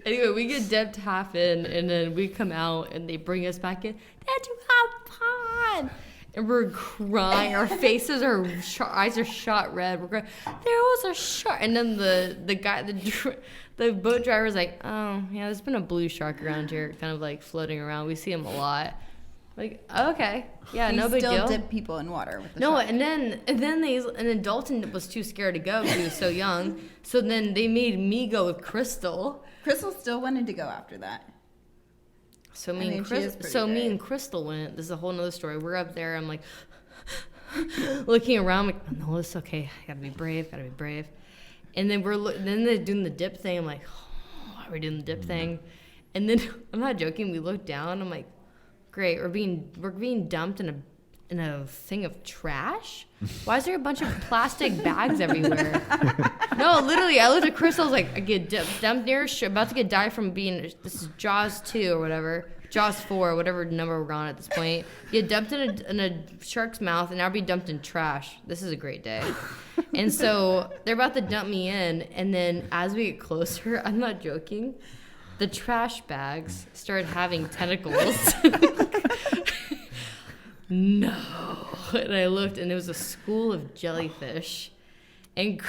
Anyway, we get dipped half in, and then we come out, and they bring us back in. Dad, you have fun. And we're crying. Our faces are, eyes are shot red. We're crying. There was a shark. And then the guy, the boat driver's like, oh, yeah, there's been a blue shark around here, kind of like floating around. We see him a lot. Like, okay, yeah, no big deal. Still dip people in water with the No, shark. and then Dalton was too scared to go because he was so young. So then they made me go with Crystal. Crystal still wanted to go after that. So I me mean, and she is Chris, pretty so me brave. and Crystal went. This is a whole nother story. We're up there. I'm like looking around. Like, oh, no, it's okay. I gotta be brave. Gotta be brave. And then then they're doing the dip thing. I'm like, oh, are we doing the dip thing? And then I'm not joking. We look down. I'm like, great. We're being dumped in a thing of trash. Why is there a bunch of plastic bags everywhere? No, literally, I looked at Chris. I was like, I get dumped near, about to get died from being, this is Jaws 2 or whatever, Jaws 4, whatever number we're on at this point. Get dumped in a shark's mouth, and now be dumped in trash. This is a great day. And so they're about to dump me in, and then as we get closer, I'm not joking, the trash bags started having tentacles. No. And I looked, and it was a school of jellyfish. And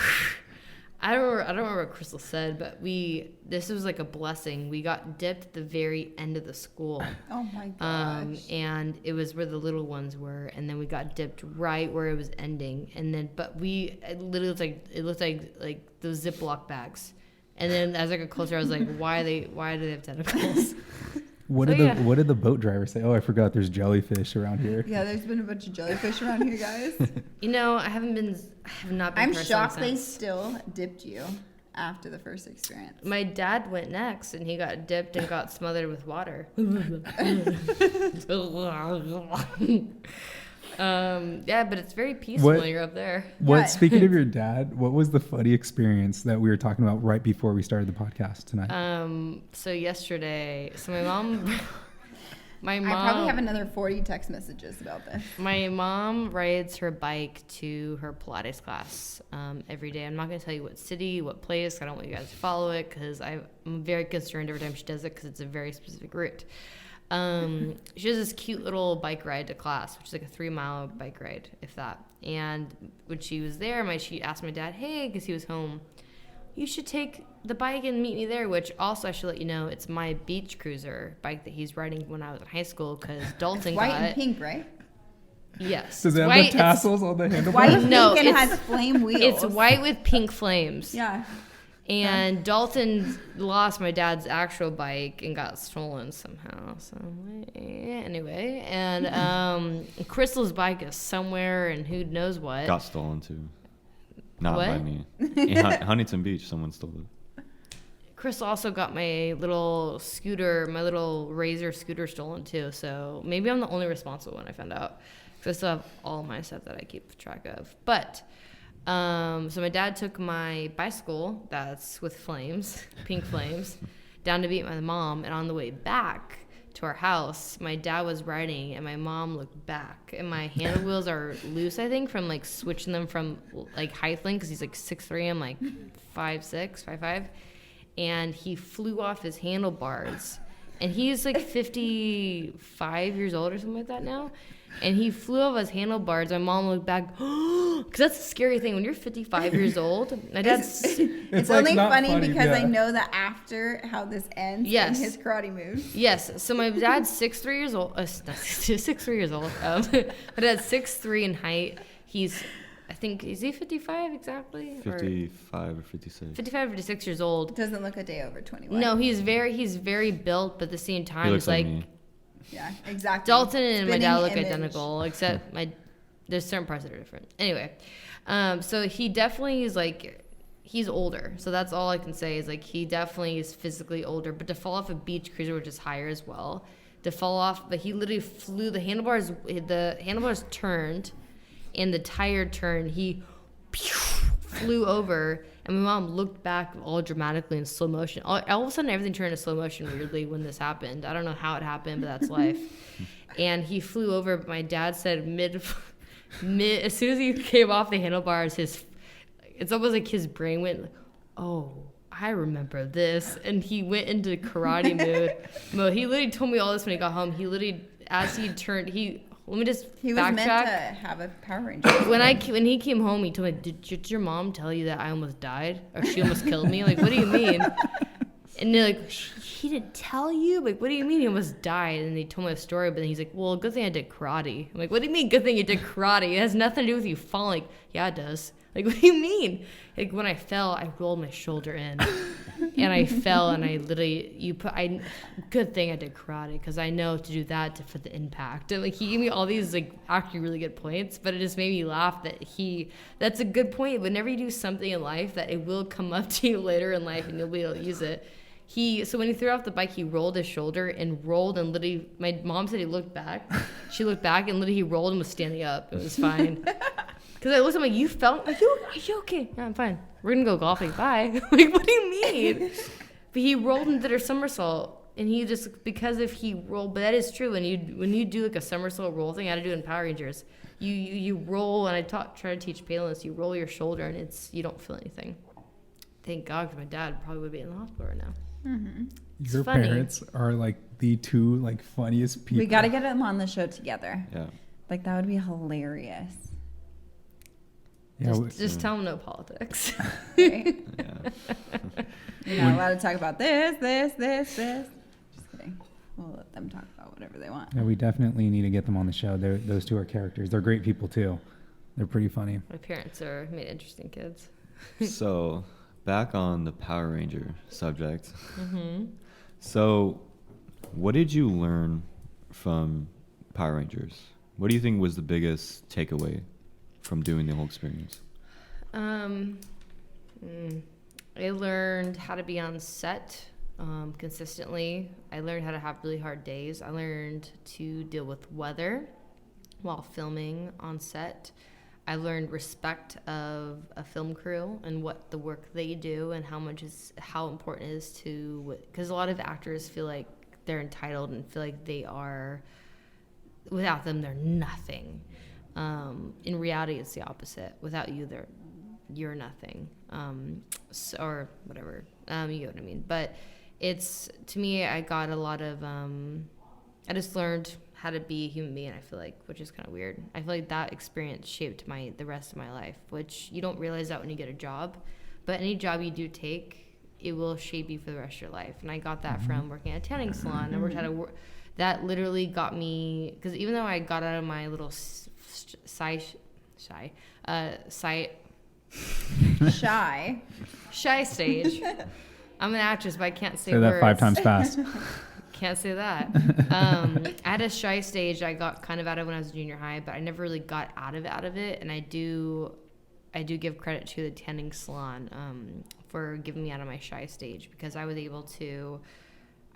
I don't remember what Crystal said, but this was like a blessing. We got dipped at the very end of the school. Oh my gosh. And it was where the little ones were, and then we got dipped right where it was ending. And then, but it literally looked like those Ziploc bags. And then as I got closer, I was like, why do they have tentacles? What did the boat driver say? Oh, I forgot. There's jellyfish around here. Yeah, there's been a bunch of jellyfish around here, guys. You know, I have not been. I'm person shocked they since. still dipped you after the first experience. My dad went next, and he got dipped and got smothered with water. Yeah, but it's very peaceful when you're up there. What? Yeah. Speaking of your dad, what was the funny experience that we were talking about right before we started the podcast tonight? So yesterday, my I mom. probably have another 40 text messages about this. My mom rides her bike to her Pilates class every day. I'm not going to tell you what city, what place. I don't want you guys to follow it because I'm very concerned every time she does it because it's a very specific route. She has this cute little bike ride to class, which is like a 3-mile bike ride, if that. And when she was there, she asked my dad, hey, because he was home, you should take the bike and meet me there, which also I should let you know, it's my beach cruiser bike that he's riding when I was in high school because Dalton White got and it. pink, right? Yes. Does it have white, the tassels on the handlebars? White, No, pink, and it's- has flame wheels. It's white with pink flames. Yeah. And Dalton lost my dad's actual bike and got stolen somehow. So anyway, and Crystal's bike is somewhere and who knows what. Got stolen too. Not by What? me. In Huntington Beach, someone stole it. Crystal also got my little scooter, my little Razor scooter stolen too. So maybe I'm the only responsible one I found out. Because I still have all my stuff that I keep track of. But so my dad took my bicycle that's with flames, pink flames, down to meet my mom. And on the way back to our house, my dad was riding and my mom looked back. And my handle wheels are loose, I think, from like switching them from like height length because he's like 6'3", I'm like 5'6", 5'5". And he flew off his handlebars. And he's like 55 years old or something like that now. And he flew off his handlebars. My mom looked back, because that's a scary thing when you're 55 years old. My dad's It's like only not funny because yeah. I know that after how this ends Yes. in his karate moves. yes. So my dad's 6'3" years old. 6'3" years old. My dad's 6'3" in height. He's I think, is he 55 exactly? 55 or 56. 55 or 56 years old. Doesn't look a day over 21. No, he's very built, but at the same time, He looks it's like like me. Yeah, exactly. Dalton and my dad Spinning look image. identical, except there's certain parts that are different. Anyway, so he definitely is like, he's older. So that's all I can say is like, he definitely is physically older, but to fall off a beach cruiser, which is higher as well, to fall off, but he literally flew, the handlebars turned and the tire turned, he flew over, and my mom looked back all dramatically in slow motion. All of a sudden, everything turned into slow motion weirdly when this happened. I don't know how it happened, but that's life. And he flew over, but my dad said as soon as he came off the handlebars, it's almost like his brain went, oh, I remember this. And he went into karate mode. He literally told me all this when he got home. He literally, as he turned, let me just He was backtrack. meant to have a Power Ranger. When he came home, he told me, did your mom tell you that I almost died? Or she almost killed me? Like, what do you mean? And they're like, he didn't tell you? Like, what do you mean he almost died? And they told me a story, but then he's like, well, good thing I did karate. I'm like, what do you mean good thing you did karate? It has nothing to do with you falling. Like, yeah, it does. Like, what do you mean? Like, when I fell, I rolled my shoulder in. And I fell, and I literally, good thing I did karate, because I know to do that for the impact. And, like, he gave me all these, like, actually really good points, but it just made me laugh that's a good point. Whenever you do something in life, that it will come up to you later in life, and you'll be able to use it. So when he threw off the bike, he rolled his shoulder and rolled, and literally, my mom said he looked back. She looked back, and literally he rolled and was standing up. It was fine. Because I looked at him like, you fell? Are you okay? Yeah, I'm fine. We're going to go golfing. Bye. Like, what do you mean? But he rolled and did a somersault. And he just, because if he rolled, but that is true. When you do like a somersault roll thing, I had to do it in Power Rangers. You roll, and I try to teach Palin this, you roll your shoulder, and you don't feel anything. Thank God, because my dad probably would be in the hospital right now. Mm-hmm. Your parents are like the two like funniest people. We got to get them on the show together. Yeah. Like, that would be hilarious. Yeah, Just tell them no politics. Right? Yeah. You're not allowed to talk about this. Just kidding. We'll let them talk about whatever they want. yeah, we definitely need to get them on the show. Those two are characters. They're great people too. They're pretty funny. My parents made interesting kids. So, back on the Power Ranger subject. Mm-hmm. So, what did you learn from Power Rangers? What do you think was the biggest takeaway from doing the whole experience? I learned how to be on set consistently. I learned how to have really hard days. I learned to deal with weather while filming on set. I learned respect of a film crew and what the work they do and how important it is to, because a lot of actors feel like they're entitled and feel like they are, without them, they're nothing. In reality, it's the opposite. Without you, you're nothing. Or whatever. You know what I mean? But to me, I got a lot of, I just learned how to be a human being, I feel like, which is kind of weird. I feel like that experience shaped the rest of my life, which you don't realize that when you get a job. But any job you do take, it will shape you for the rest of your life. And I got that from working at a tanning salon. I worked at that literally got me, because even though I got out of my little shy stage. I'm an actress, but I can't say words. That 5 times fast. Can't say that. I had a shy stage I got kind of out of when I was in junior high, but I never really got out of it. And I do give credit to the tanning salon for giving me out of my shy stage, because I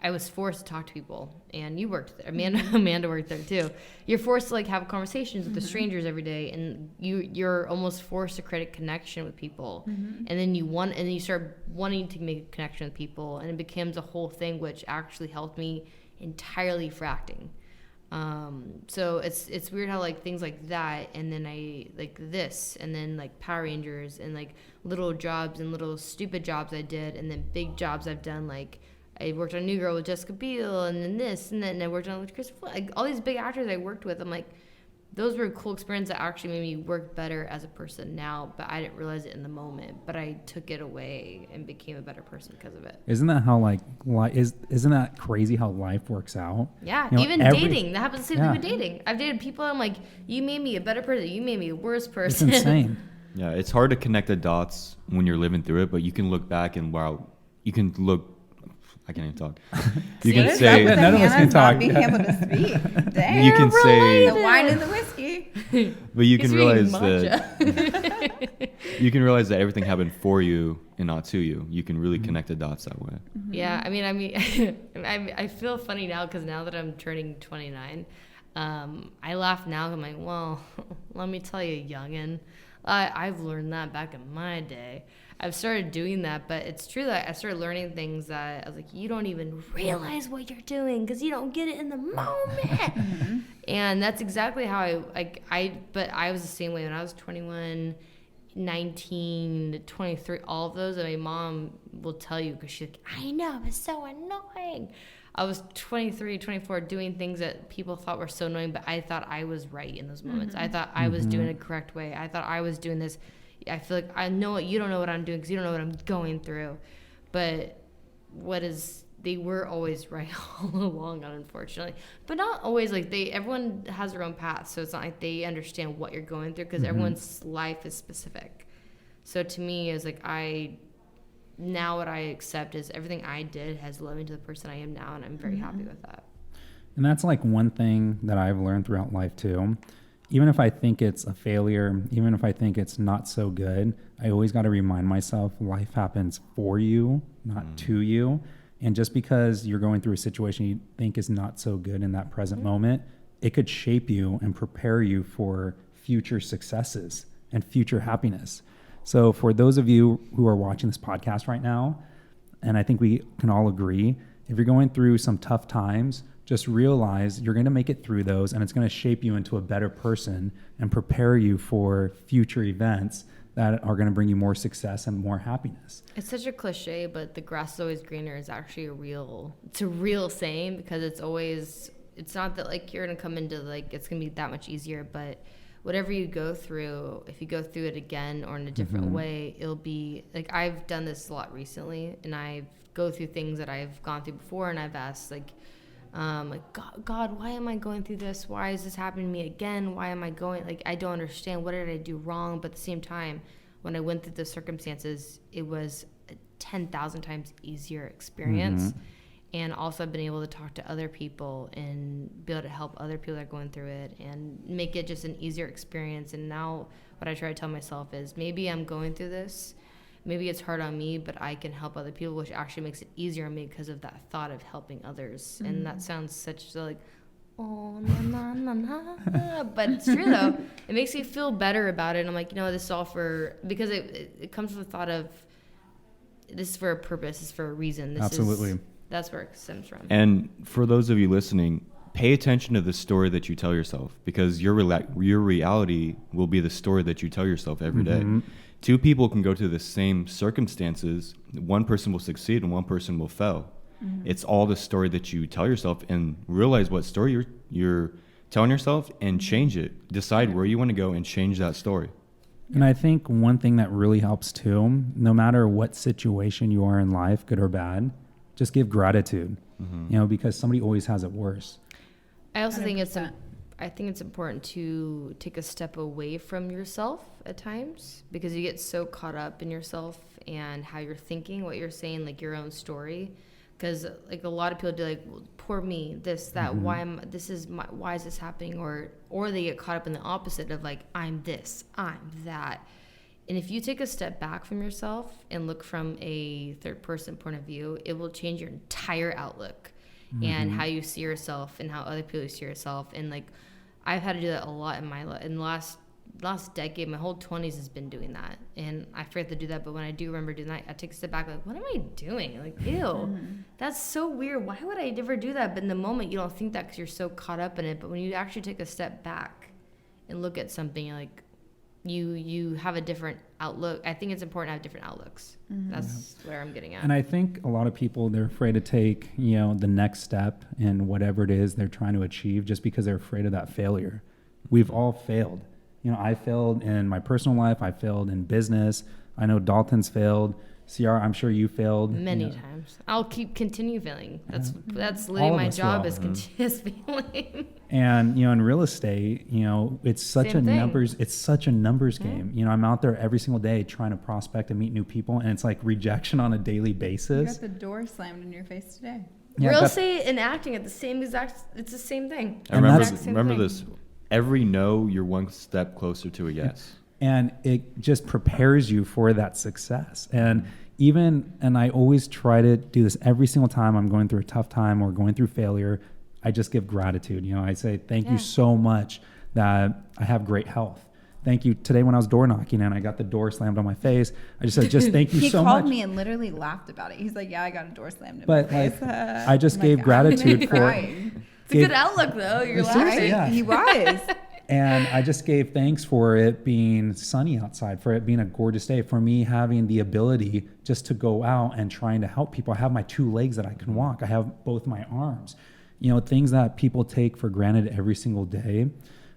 was forced to talk to people. And you worked there. Amanda worked there too. You're forced to have conversations with the strangers every day, and you're almost forced to create a connection with people. And then you start wanting to make a connection with people, and it becomes a whole thing, which actually helped me entirely for acting. So it's weird how things like that, and then I this, and then Power Rangers, and little jobs and little stupid jobs I did, and then big jobs I've done, I worked on New Girl with Jessica Biel, and then this, and then I worked on with Chris. All these big actors I worked with, I'm those were cool experiences that actually made me work better as a person now, but I didn't realize it in the moment. But I took it away and became a better person because of it. Isn't that how isn't that crazy how life works out? Yeah, You know, even dating. That happens the same thing with Yeah. dating. I've dated people, I'm like, you made me a better person. You made me a worse person. It's insane. Yeah, it's hard to connect the dots when you're living through it, but you can look back and you can look. I can't even talk. You See, can what is say that? None of us can Hannah's not talk. being able to speak. Dang. you can say, The wine and the whiskey. but you can He's realize reading that you can realize that everything happened for you and not to you. You can really connect the dots that way. Yeah, I mean, I feel funny now because now that I'm turning 29, I laugh now. I'm like, well, let me tell you, youngin', I've learned that back in my day. I've started doing that, but it's true that I started learning things that I was like, you don't even realize what you're doing because you don't get it in the moment. And that's exactly how but I was the same way when I was 21, 19, 23, all of those. And my mom will tell you because she's like, I know, it's so annoying. I was 23, 24 doing things that people thought were so annoying, but I thought I was right in those moments. I thought I was doing it the correct way. I thought I was doing this. I feel like I know you don't know what I'm doing because you don't know what I'm going through. But they were always right all along, unfortunately. But not always. Like everyone has their own path, so it's not like they understand what you're going through because everyone's life is specific. So to me, it's like now what I accept is everything I did has led me to the person I am now, and I'm very happy with that. And that's like one thing that I've learned throughout life too. Even if I think it's a failure, even if I think it's not so good, I always got to remind myself life happens for you, not to you. And just because you're going through a situation you think is not so good in that present moment, it could shape you and prepare you for future successes and future happiness. So for those of you who are watching this podcast right now, and I think we can all agree, if you're going through some tough times, just realize you're going to make it through those, and it's going to shape you into a better person and prepare you for future events that are going to bring you more success and more happiness. It's such a cliche, but the grass is always greener is actually a real saying, because it's not that like you're going to come into like it's going to be that much easier, but whatever you go through, if you go through it again or in a different way, it'll be like, I've done this a lot recently, and I go through things that I've gone through before, and I've asked like God, why am I going through this? Why is this happening to me again? Why am I going, like, I don't understand. What did I do wrong? But at the same time, when I went through the circumstances, it was a 10,000 times easier experience. And also I've been able to talk to other people and be able to help other people that are going through it and make it just an easier experience. And now what I try to tell myself is, maybe I'm going through this, maybe it's hard on me, but I can help other people, which actually makes it easier on me because of that thought of helping others. And that sounds such like, oh, na. But it's true though. It makes me feel better about it. And I'm like, this is all because it comes with the thought of, this is for a purpose, this is for a reason. Absolutely. That's where it stems from. And for those of you listening, pay attention to the story that you tell yourself, because your reality will be the story that you tell yourself every day. Two people can go through the same circumstances. One person will succeed and one person will fail. It's all the story that you tell yourself, and realize what story you're telling yourself and change it. Decide where you want to go and change that story. And I think one thing that really helps too, no matter what situation you are in life, good or bad, just give gratitude, because somebody always has it worse. I also 100%. think it's important to take a step away from yourself at times, because you get so caught up in yourself and how you're thinking, what you're saying, like your own story. Because like a lot of people do like, well, poor me, this, that, why is this happening? Or they get caught up in the opposite of like, I'm this, I'm that. And if you take a step back from yourself and look from a third person point of view, it will change your entire outlook and how you see yourself and how other people see yourself. And like, I've had to do that a lot in my life. In the last decade, my whole 20s has been doing that. And I forget to do that, but when I do remember doing that, I take a step back, like, what am I doing? Like, ew, that's so weird. Why would I ever do that? But in the moment, you don't think that because you're so caught up in it. But when you actually take a step back and look at something, you're like, you have a different outlook. I think it's important to have different outlooks. That's where I'm getting at. And I think a lot of people, they're afraid to take, the next step in whatever it is they're trying to achieve, just because they're afraid of that failure. We've all failed. I failed in my personal life. I failed in business. I know Dalton's failed. Ciara, I'm sure you failed many times. I'll continue failing. That's literally my job is continuous failing. And in real estate, it's such a numbers game. I'm out there every single day trying to prospect and meet new people, and it's like rejection on a daily basis. You got the door slammed in your face today. Yeah, real estate and acting at the same exact. It's the same thing. And remember this. Every no, you're one step closer to a yes. And it just prepares you for that success. And I always try to do this every single time I'm going through a tough time or going through failure. I just give gratitude. I say, thank you so much that I have great health. Thank you. Today when I was door knocking and I got the door slammed on my face, I just said, thank you so much. He called me and literally laughed about it. He's like, yeah, I got a door slammed in my face. I just gave gratitude for it. It's a good outlook though. You're laughing. Yeah. He was. And I just gave thanks for it being sunny outside, for it being a gorgeous day, for me having the ability just to go out and trying to help people. I have my 2 legs that I can walk. I have both my arms. Things that people take for granted every single day.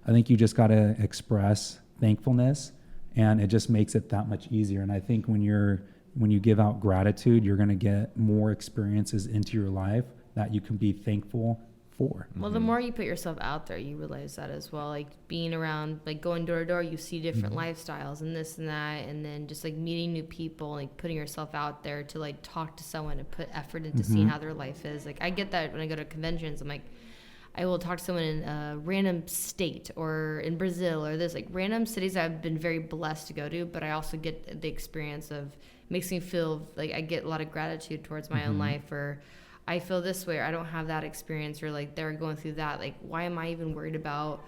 I think you just got to express thankfulness, and it just makes it that much easier. And I think when you give out gratitude, you're going to get more experiences into your life that you can be thankful for. Well, the more you put yourself out there, you realize that as well. Like being around, like going door to door, you see different lifestyles and this and that, and then just like meeting new people, like putting yourself out there to like talk to someone and put effort into seeing how their life is. Like I get that when I go to conventions. I'm like, I will talk to someone in a random state or in Brazil or this, like random cities I've been very blessed to go to, but I also get the experience of, makes me feel like I get a lot of gratitude towards my own life, or I feel this way, or I don't have that experience, or like they're going through that. Like, why am I even worried about?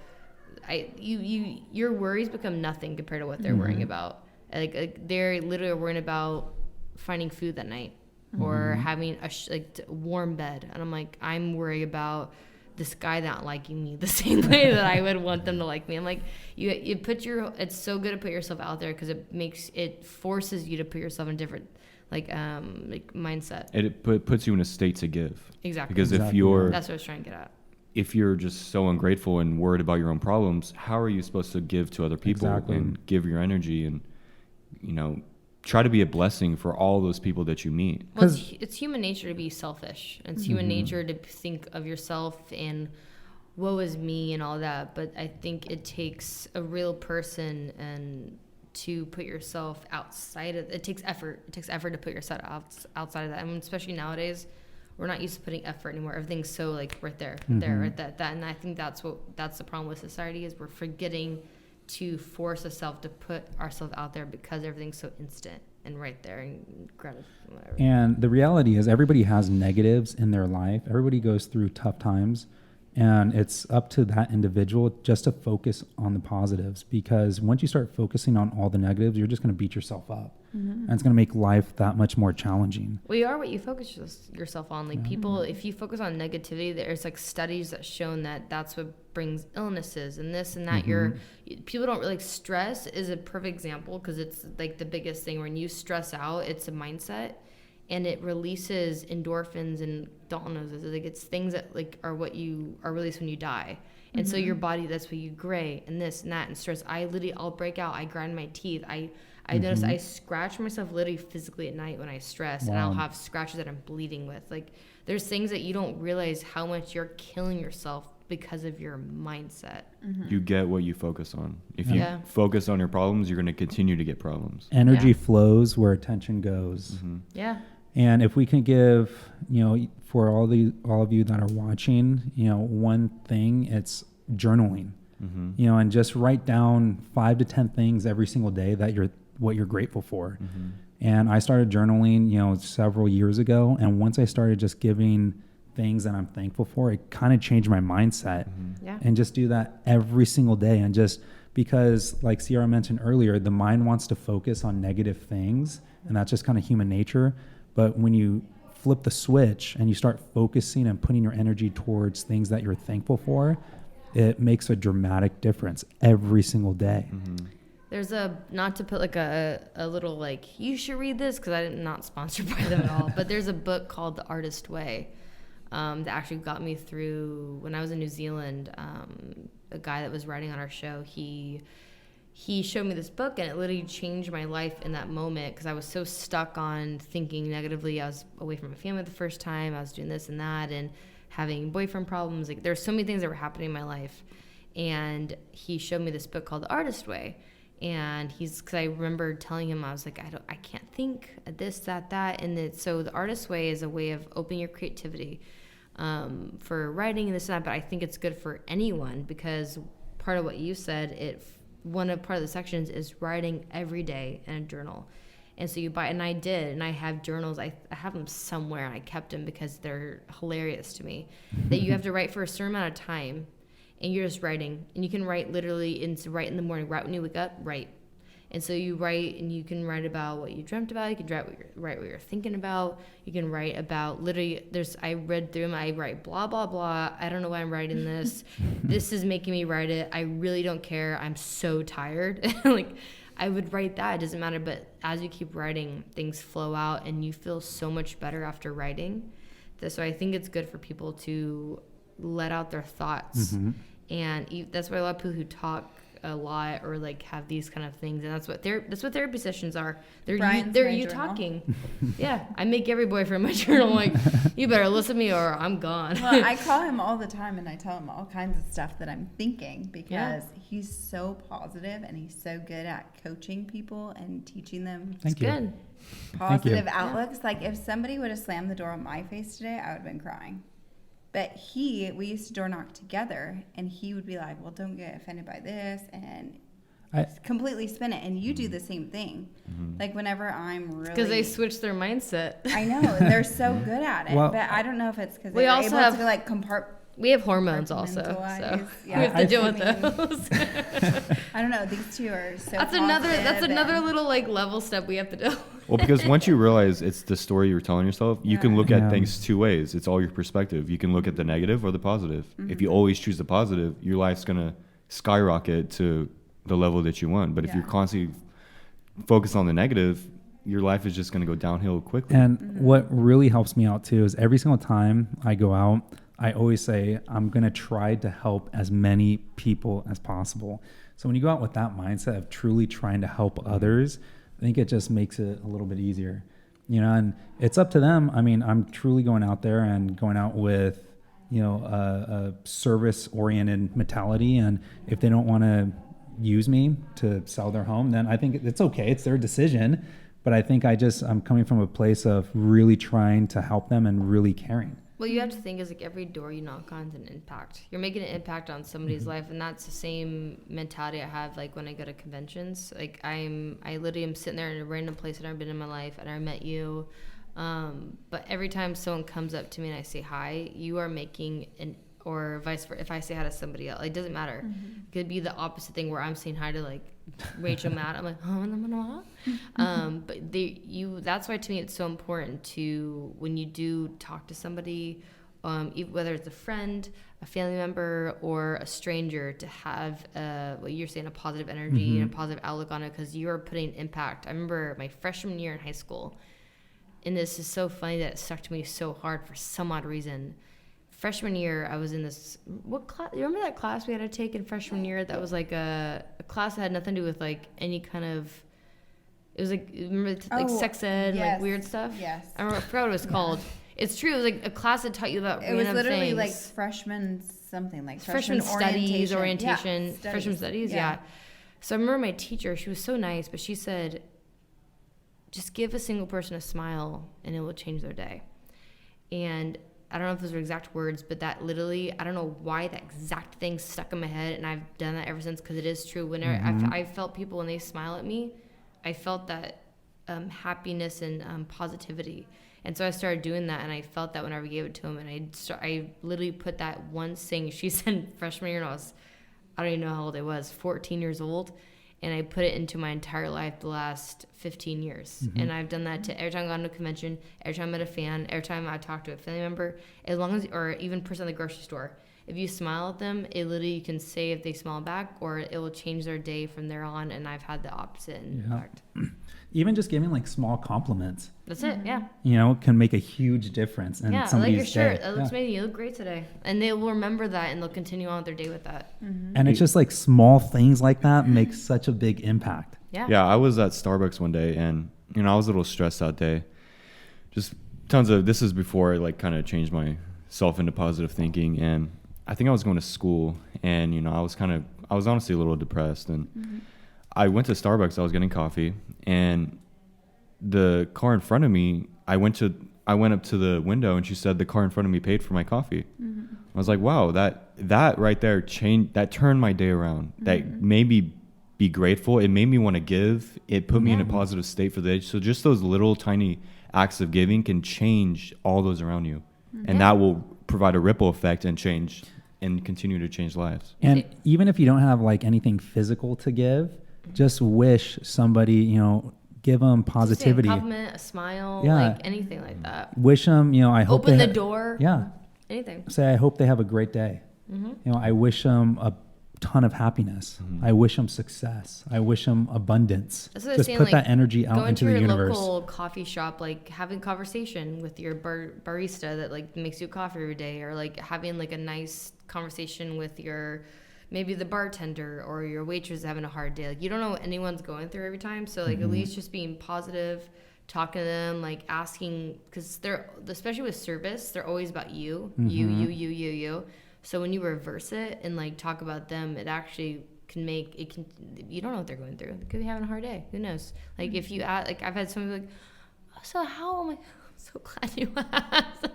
Your worries become nothing compared to what they're worrying about. Like they're literally worrying about finding food that night or having a warm bed, and I'm like, I'm worried about this guy not liking me the same way that I would want them to like me. I'm like, it's so good to put yourself out there because it forces you to put yourself in different like mindset. It puts you in a state to give. Exactly. Because that's what I was trying to get at. If you're just so ungrateful and worried about your own problems, how are you supposed to give to other people and give your energy and, try to be a blessing for all those people that you meet? Well, it's human nature to be selfish. It's human nature to think of yourself and woe is me and all that. But I think it takes a real person and to put yourself outside of it. Takes effort. It takes effort to put yourself outside of that. I mean, especially nowadays, we're not used to putting effort anymore. Everything's so like right there, right that. And I think that's the problem with society is we're forgetting to force ourselves to put ourselves out there because everything's so instant and right there and gratitude and whatever. And the reality is everybody has negatives in their life. Everybody goes through tough times, and it's up to that individual just to focus on the positives, because once you start focusing on all the negatives, you're just going to beat yourself up. And it's going to make life that much more challenging. Well, you are what you focus yourself on. Like people, if you focus on negativity, there's like studies that shown that that's what brings illnesses and this and that. People don't really stress is a perfect example because it's like the biggest thing. When you stress out, it's a mindset, and it releases endorphins and Dalton knows this. Like it's things that like are what you are released when you die. And so your body, that's why you gray and this and that and stress. I'll break out. I grind my teeth. I notice I scratch myself literally physically at night when I stress, and I'll have scratches that I'm bleeding with. Like there's things that you don't realize how much you're killing yourself because of your mindset. You get what you focus on. If you focus on your problems, you're going to continue to get problems. Energy flows where attention goes. Yeah. And if we can give, for all of you that are watching, one thing, it's journaling. And just write down 5 to 10 things every single day that what you're grateful for. And I started journaling, several years ago. And once I started just giving things that I'm thankful for, it kind of changed my mindset. And just do that every single day. And just because, like Ciara mentioned earlier, the mind wants to focus on negative things, and that's just kind of human nature. But when you flip the switch and you start focusing and putting your energy towards things that you're thankful it makes a dramatic difference every single day. There's not to put like a little like, you should read this, because I'm not sponsored by them at all, but there's a book called The Artist Way that actually got me through when I was in New Zealand. a guy that was writing on our show, he showed me this book, and it literally changed my life in that moment because I was so stuck on thinking negatively. I was away from my family the first time. I was doing this and that and having boyfriend problems. Like, there's so many things that were happening in my life. And he showed me this book called The Artist Way. And because I remember telling him, I was like, I can't think of this, that. And so The Artist Way is a way of opening your creativity for writing and this and that. But I think it's good for anyone because part of what you said, part of the sections is writing every day in a journal. And so and I did, and I have journals. I have them somewhere, and I kept them because they're hilarious to me. That you have to write for a certain amount of time, and you're just writing. And you can write literally right in the morning, right when you wake up, write. And so you write, and you can write about what you dreamt about. You can write what you're thinking about. You can write about literally. I read through them. I write blah blah blah. I don't know why I'm writing this. This is making me write it. I really don't care. I'm so tired. Like, I would write that. It doesn't matter. But as you keep writing, things flow out, and you feel so much better after writing. So I think it's good for people to let out their thoughts, and that's why a lot of people who talk a lot or like have these kind of things, and that's what therapy sessions are. They're you talking. Yeah, I make every boyfriend my journal. Like, you better listen to me or I'm gone. Well, I call him all the time and I tell him all kinds of stuff that I'm thinking because he's so positive and he's so good at coaching people and teaching them Good positive outlooks. Like, if somebody would have slammed the door on my face today, I would have been crying. But we used to door knock together, and he would be like, well, don't get offended by this, and completely spin it. And you do the same thing. Like, whenever I'm really... Because they switch their mindset. I know. They're so good at it. Well, but I don't know if it's because they're able to, like, we have hormones also, so we have to deal with those. I don't know. These two are so That's another little, like, level step we have to do. Well, because once you realize it's the story you're telling yourself, you can look at things two ways. It's all your perspective. You can look at the negative or the positive. If you always choose the positive, your life's going to skyrocket to the level that you want. But if you're constantly focused on the negative, your life is just going to go downhill quickly. And what really helps me out, too, is every single time I go out, I always say, I'm going to try to help as many people as possible. So when you go out with that mindset of truly trying to help others, I think it just makes it a little bit easier, and it's up to them. I mean, I'm truly going out there and going out with, a service-oriented mentality. And if they don't want to use me to sell their home, then I think it's okay. It's their decision. But I think I'm coming from a place of really trying to help them and really caring. Well, you have to think is like every door you knock on is an impact. You're making an impact on somebody's life, and that's the same mentality I have like when I go to conventions. Like I literally am sitting there in a random place I've never been in my life. I never met you, but every time someone comes up to me and I say hi, you are making or vice versa. If I say hi to somebody else, it doesn't matter. It could be the opposite thing where I'm saying hi to like Rachel Matt. I'm like, but that's why to me it's so important to, when you do talk to somebody, whether it's a friend, a family member, or a stranger, to have what you're saying, a positive energy and a positive outlook on it, because you're putting impact. I remember my freshman year in high school, and this is so funny that it stuck to me so hard for some odd reason. Freshman year, I was in this, what class? You remember that class we had to take in freshman year? That was like a class that had nothing to do with like any kind of, it was like, remember like sex ed and like weird stuff? Yes. I forgot what it was called. It's true. It was like a class that taught you about random things. It was literally like freshman something, like freshman studies orientation. Yeah, freshman studies, yeah. So I remember my teacher, she was so nice, but she said, just give a single person a smile and it will change their day. And I don't know if those are exact words, but that literally, I don't know why that exact thing stuck in my head, and I've done that ever since, because it is true. Whenever I felt people when they smile at me, I felt that happiness and positivity. And so I started doing that, and I felt that whenever I gave it to him, and I literally put that one thing she said freshman year, and I don't even know how old I was, 14 years old, and I put it into my entire life the last 15 years. And I've done that to every time I got to a convention, every time I met a fan, every time I talked to a family member, or even person at the grocery store. if you smile at them, it literally, you can say if they smile back, or it will change their day from there on. And I've had the opposite impact. Even just giving like small compliments, That's it. Yeah. you know, can make a huge difference in Yeah. I like somebody's your shirt. day. That looks amazing. You look great today. And they will remember that, and they'll continue on with their day with that. And it's just like small things like that make such a big impact. Yeah. Yeah, I was at Starbucks one day, and you know, I was a little stressed that day. Just tons of, this is before I like kind of changed myself into positive thinking, and I think I was going to school, and you know, I was honestly a little depressed, and I went to Starbucks. I was getting coffee, and the car in front of me, I went up to the window, and she said the car in front of me paid for my coffee. I was like, wow, that right there turned my day around. That made me be grateful. It made me want to give. It put me in a positive state for the day. So just those little tiny acts of giving can change all those around you, and that will provide a ripple effect and change and continue to change lives. And even if you don't have like anything physical to give, just wish somebody, you know, give them positivity. Just a compliment, a smile, Yeah. like anything like that. Wish them, you know, I hope Open they the door. Yeah. Anything. Say, I hope they have a great day. You know, I wish them a ton of happiness. I wish them success. I wish them abundance. That's what I'm Just saying, put like, that energy out go into into the your universe. local coffee shop, like having conversation with your barista that like makes you coffee every day, or like having like a nice conversation with your, maybe the bartender or your waitress having a hard day. Like, you don't know what anyone's going through every time. So like at least just being positive, talking to them, like asking, because they're, especially with service, they're always about you, you. So when you reverse it and like talk about them, it actually can make it can. You don't know what they're going through. They could be having a hard day. Who knows? Like if you ask, like I've had somebody like, oh, so how am I? I'm so glad you asked.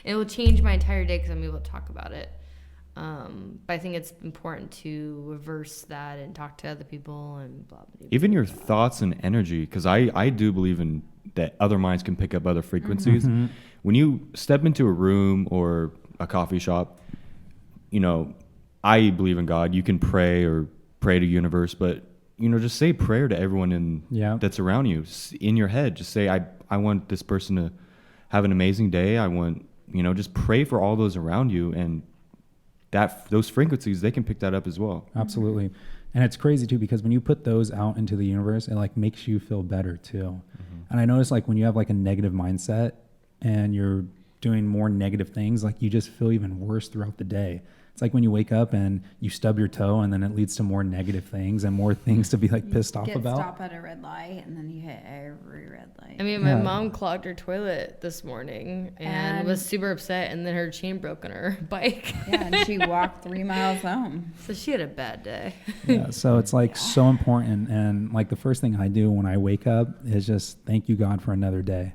It will change my entire day because I'm able to talk about it. But I think it's important to reverse that and talk to other people and blah, blah, blah. Even your thoughts and energy, because I do believe in that other minds can pick up other frequencies. When you step into a room or a coffee shop, you know, I believe in God. You can pray or pray to universe, but you know, just say prayer to everyone that's around you in your head. Just say, I want this person to have an amazing day. I want, you know, just pray for all those around you, and those frequencies, they can pick that up as well. Absolutely. And it's crazy too, because when you put those out into the universe, it like makes you feel better too. And I notice like when you have like a negative mindset and you're doing more negative things, like you just feel even worse throughout the day. It's like when you wake up and you stub your toe, and then it leads to more negative things and more things to be like pissed off about. Stop at a red light, and then you hit every red light. I mean, my mom clogged her toilet this morning and was super upset, and then her chain broke on her bike. Yeah, and she walked 3 miles home. So she had a bad day. So it's like so important. And like the first thing I do when I wake up is just thank you, God, for another day.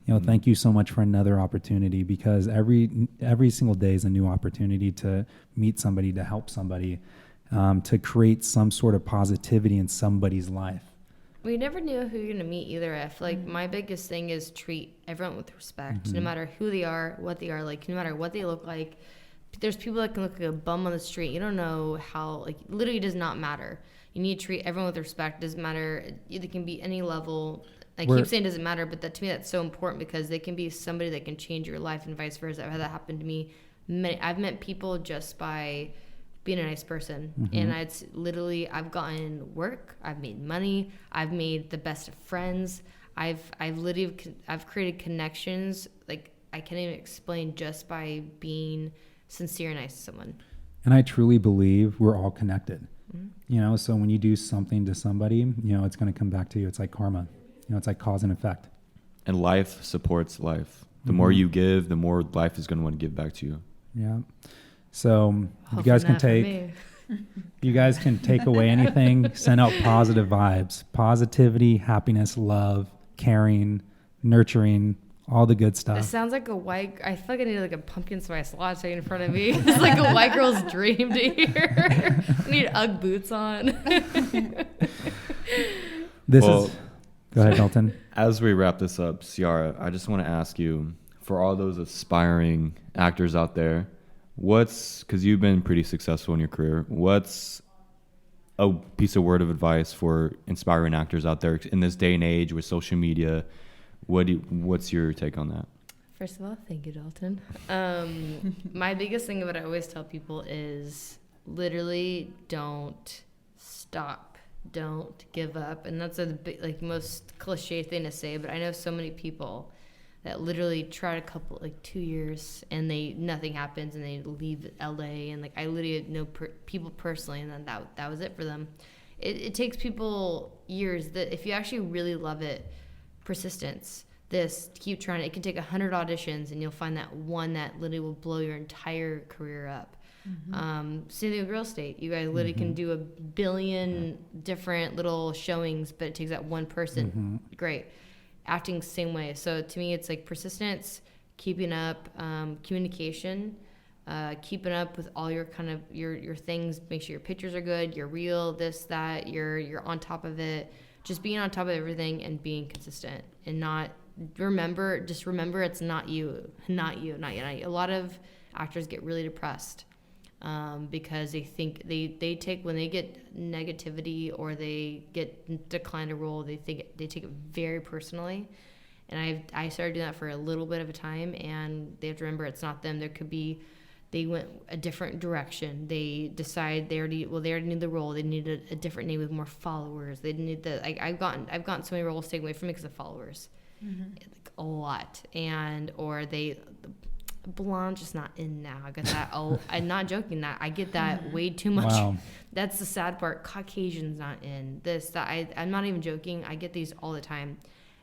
You know, thank you so much for another opportunity, because every single day is a new opportunity to meet somebody, to help somebody, to create some sort of positivity in somebody's life. We never knew who you're going to meet either. I feel like my biggest thing is treat everyone with respect, no matter who they are, what they are, like no matter what they look like. There's people that can look like a bum on the street. You don't know how, like literally does not matter. You need to treat everyone with respect. Doesn't matter. They can be any level. I keep saying it doesn't matter, but that to me that's so important, because they can be somebody that can change your life and vice versa. I've had that happen to me. I've met people just by being a nice person, and I've gotten work, I've made money, I've made the best of friends, I've created connections like I can't even explain, just by being sincere and nice to someone. And I truly believe we're all connected. You know, so when you do something to somebody, you know, it's going to come back to you. It's like karma. You know, it's like cause and effect. And life supports life. The more you give, the more life is going to want to give back to you. Yeah. So you guys can take away anything, send out positive vibes, positivity, happiness, love, caring, nurturing, all the good It stuff. sounds like I feel like I need like a pumpkin spice latte in front of me. It's like a white girl's dream to hear. I need Ugg boots on. Go ahead, Dalton. As we wrap this up, Ciara, I just want to ask you, for all those aspiring actors out there, because you've been pretty successful in your career, what's a piece of word of advice for inspiring actors out there in this day and age with social media? What's your take on that? First of all, thank you, Dalton. My biggest thing that I always tell people is literally don't stop. Don't give up. And that's the most cliche thing to say, but I know so many people that literally tried 2 years and nothing happens and they leave LA. And I literally know people personally, and then that was it for them. It takes people years. That if you actually really love it, persistence, keep trying it. It can take 100 auditions and you'll find that one that literally will blow your entire career up. Same thing with real estate. You guys literally can do 1 billion different little showings, but it takes that one person. Great. Acting same way. So to me, it's persistence, keeping up, communication, keeping up with all your your things. Make sure your pictures are good, you're real, this, that, you're on top of it. Just being on top of everything and being consistent, and not remember it's not you. A lot of actors get really depressed because they think they take, when they get negativity or they get declined a role, they take it very personally. And I started doing that for a little bit of a time, and they have to remember it's not them. They went a different direction. They decide they already need the role. They needed a different name with more followers. They need I've gotten so many roles taken away from me because of followers, a lot, or blonde just not in now. I got that. I'm not joking. That I get that way too much. Wow. That's the sad part. Caucasian's not in this. That I'm not even joking. I get these all the time,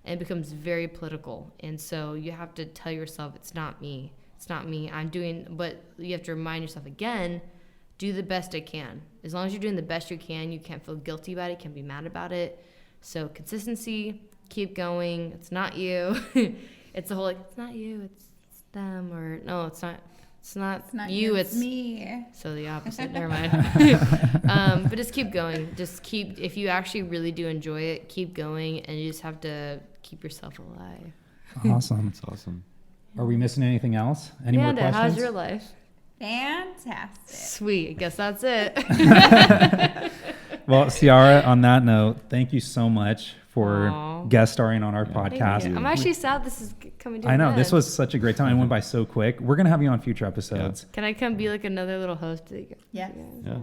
and it becomes very political. And so you have to tell yourself, it's not me. It's not me. But you have to remind yourself again, do the best I can. As long as you're doing the best you can't feel guilty about it, can't be mad about it. So consistency, keep going. It's not you. It's the whole it's not you, it's them, or no, it's not you, it's me. So the opposite. Never mind. But just keep going. If you actually really do enjoy it, keep going, and you just have to keep yourself alive. Awesome. That's awesome. Are we missing anything else? Any more questions? How's your life? Fantastic. Sweet. I guess that's it. Well, Ciara, on that note, thank you so much for Aw. guest starring on our Thank podcast. you. I'm actually sad this is coming to I an know, end. this was such a great time. It went by so quick. We're going to have you on future episodes. Can I come be another little host? Yes. Yeah,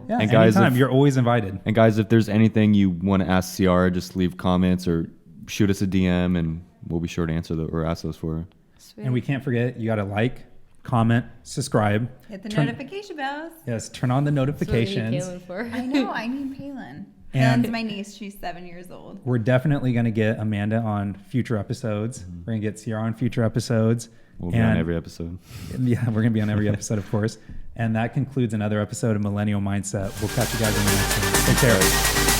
And guys, anytime. You're always invited. And guys, if there's anything you want to ask Ciara, just leave comments or shoot us a DM, and we'll be sure to answer or ask those for her. Sweet. And we can't forget, you got to comment, subscribe. Hit the notification bells. Yes, turn on the notifications. That's what we need Kaylin for. I know. I need Palin. And- Palin's my niece. She's 7 years old. We're definitely going to get Amanda on future episodes. We're going to get Ciara on future episodes. We'll be on every episode. Yeah, we're going to be on every episode, of course. And that concludes another episode of Millennial Mindset. We'll catch you guys in the next one. Take care.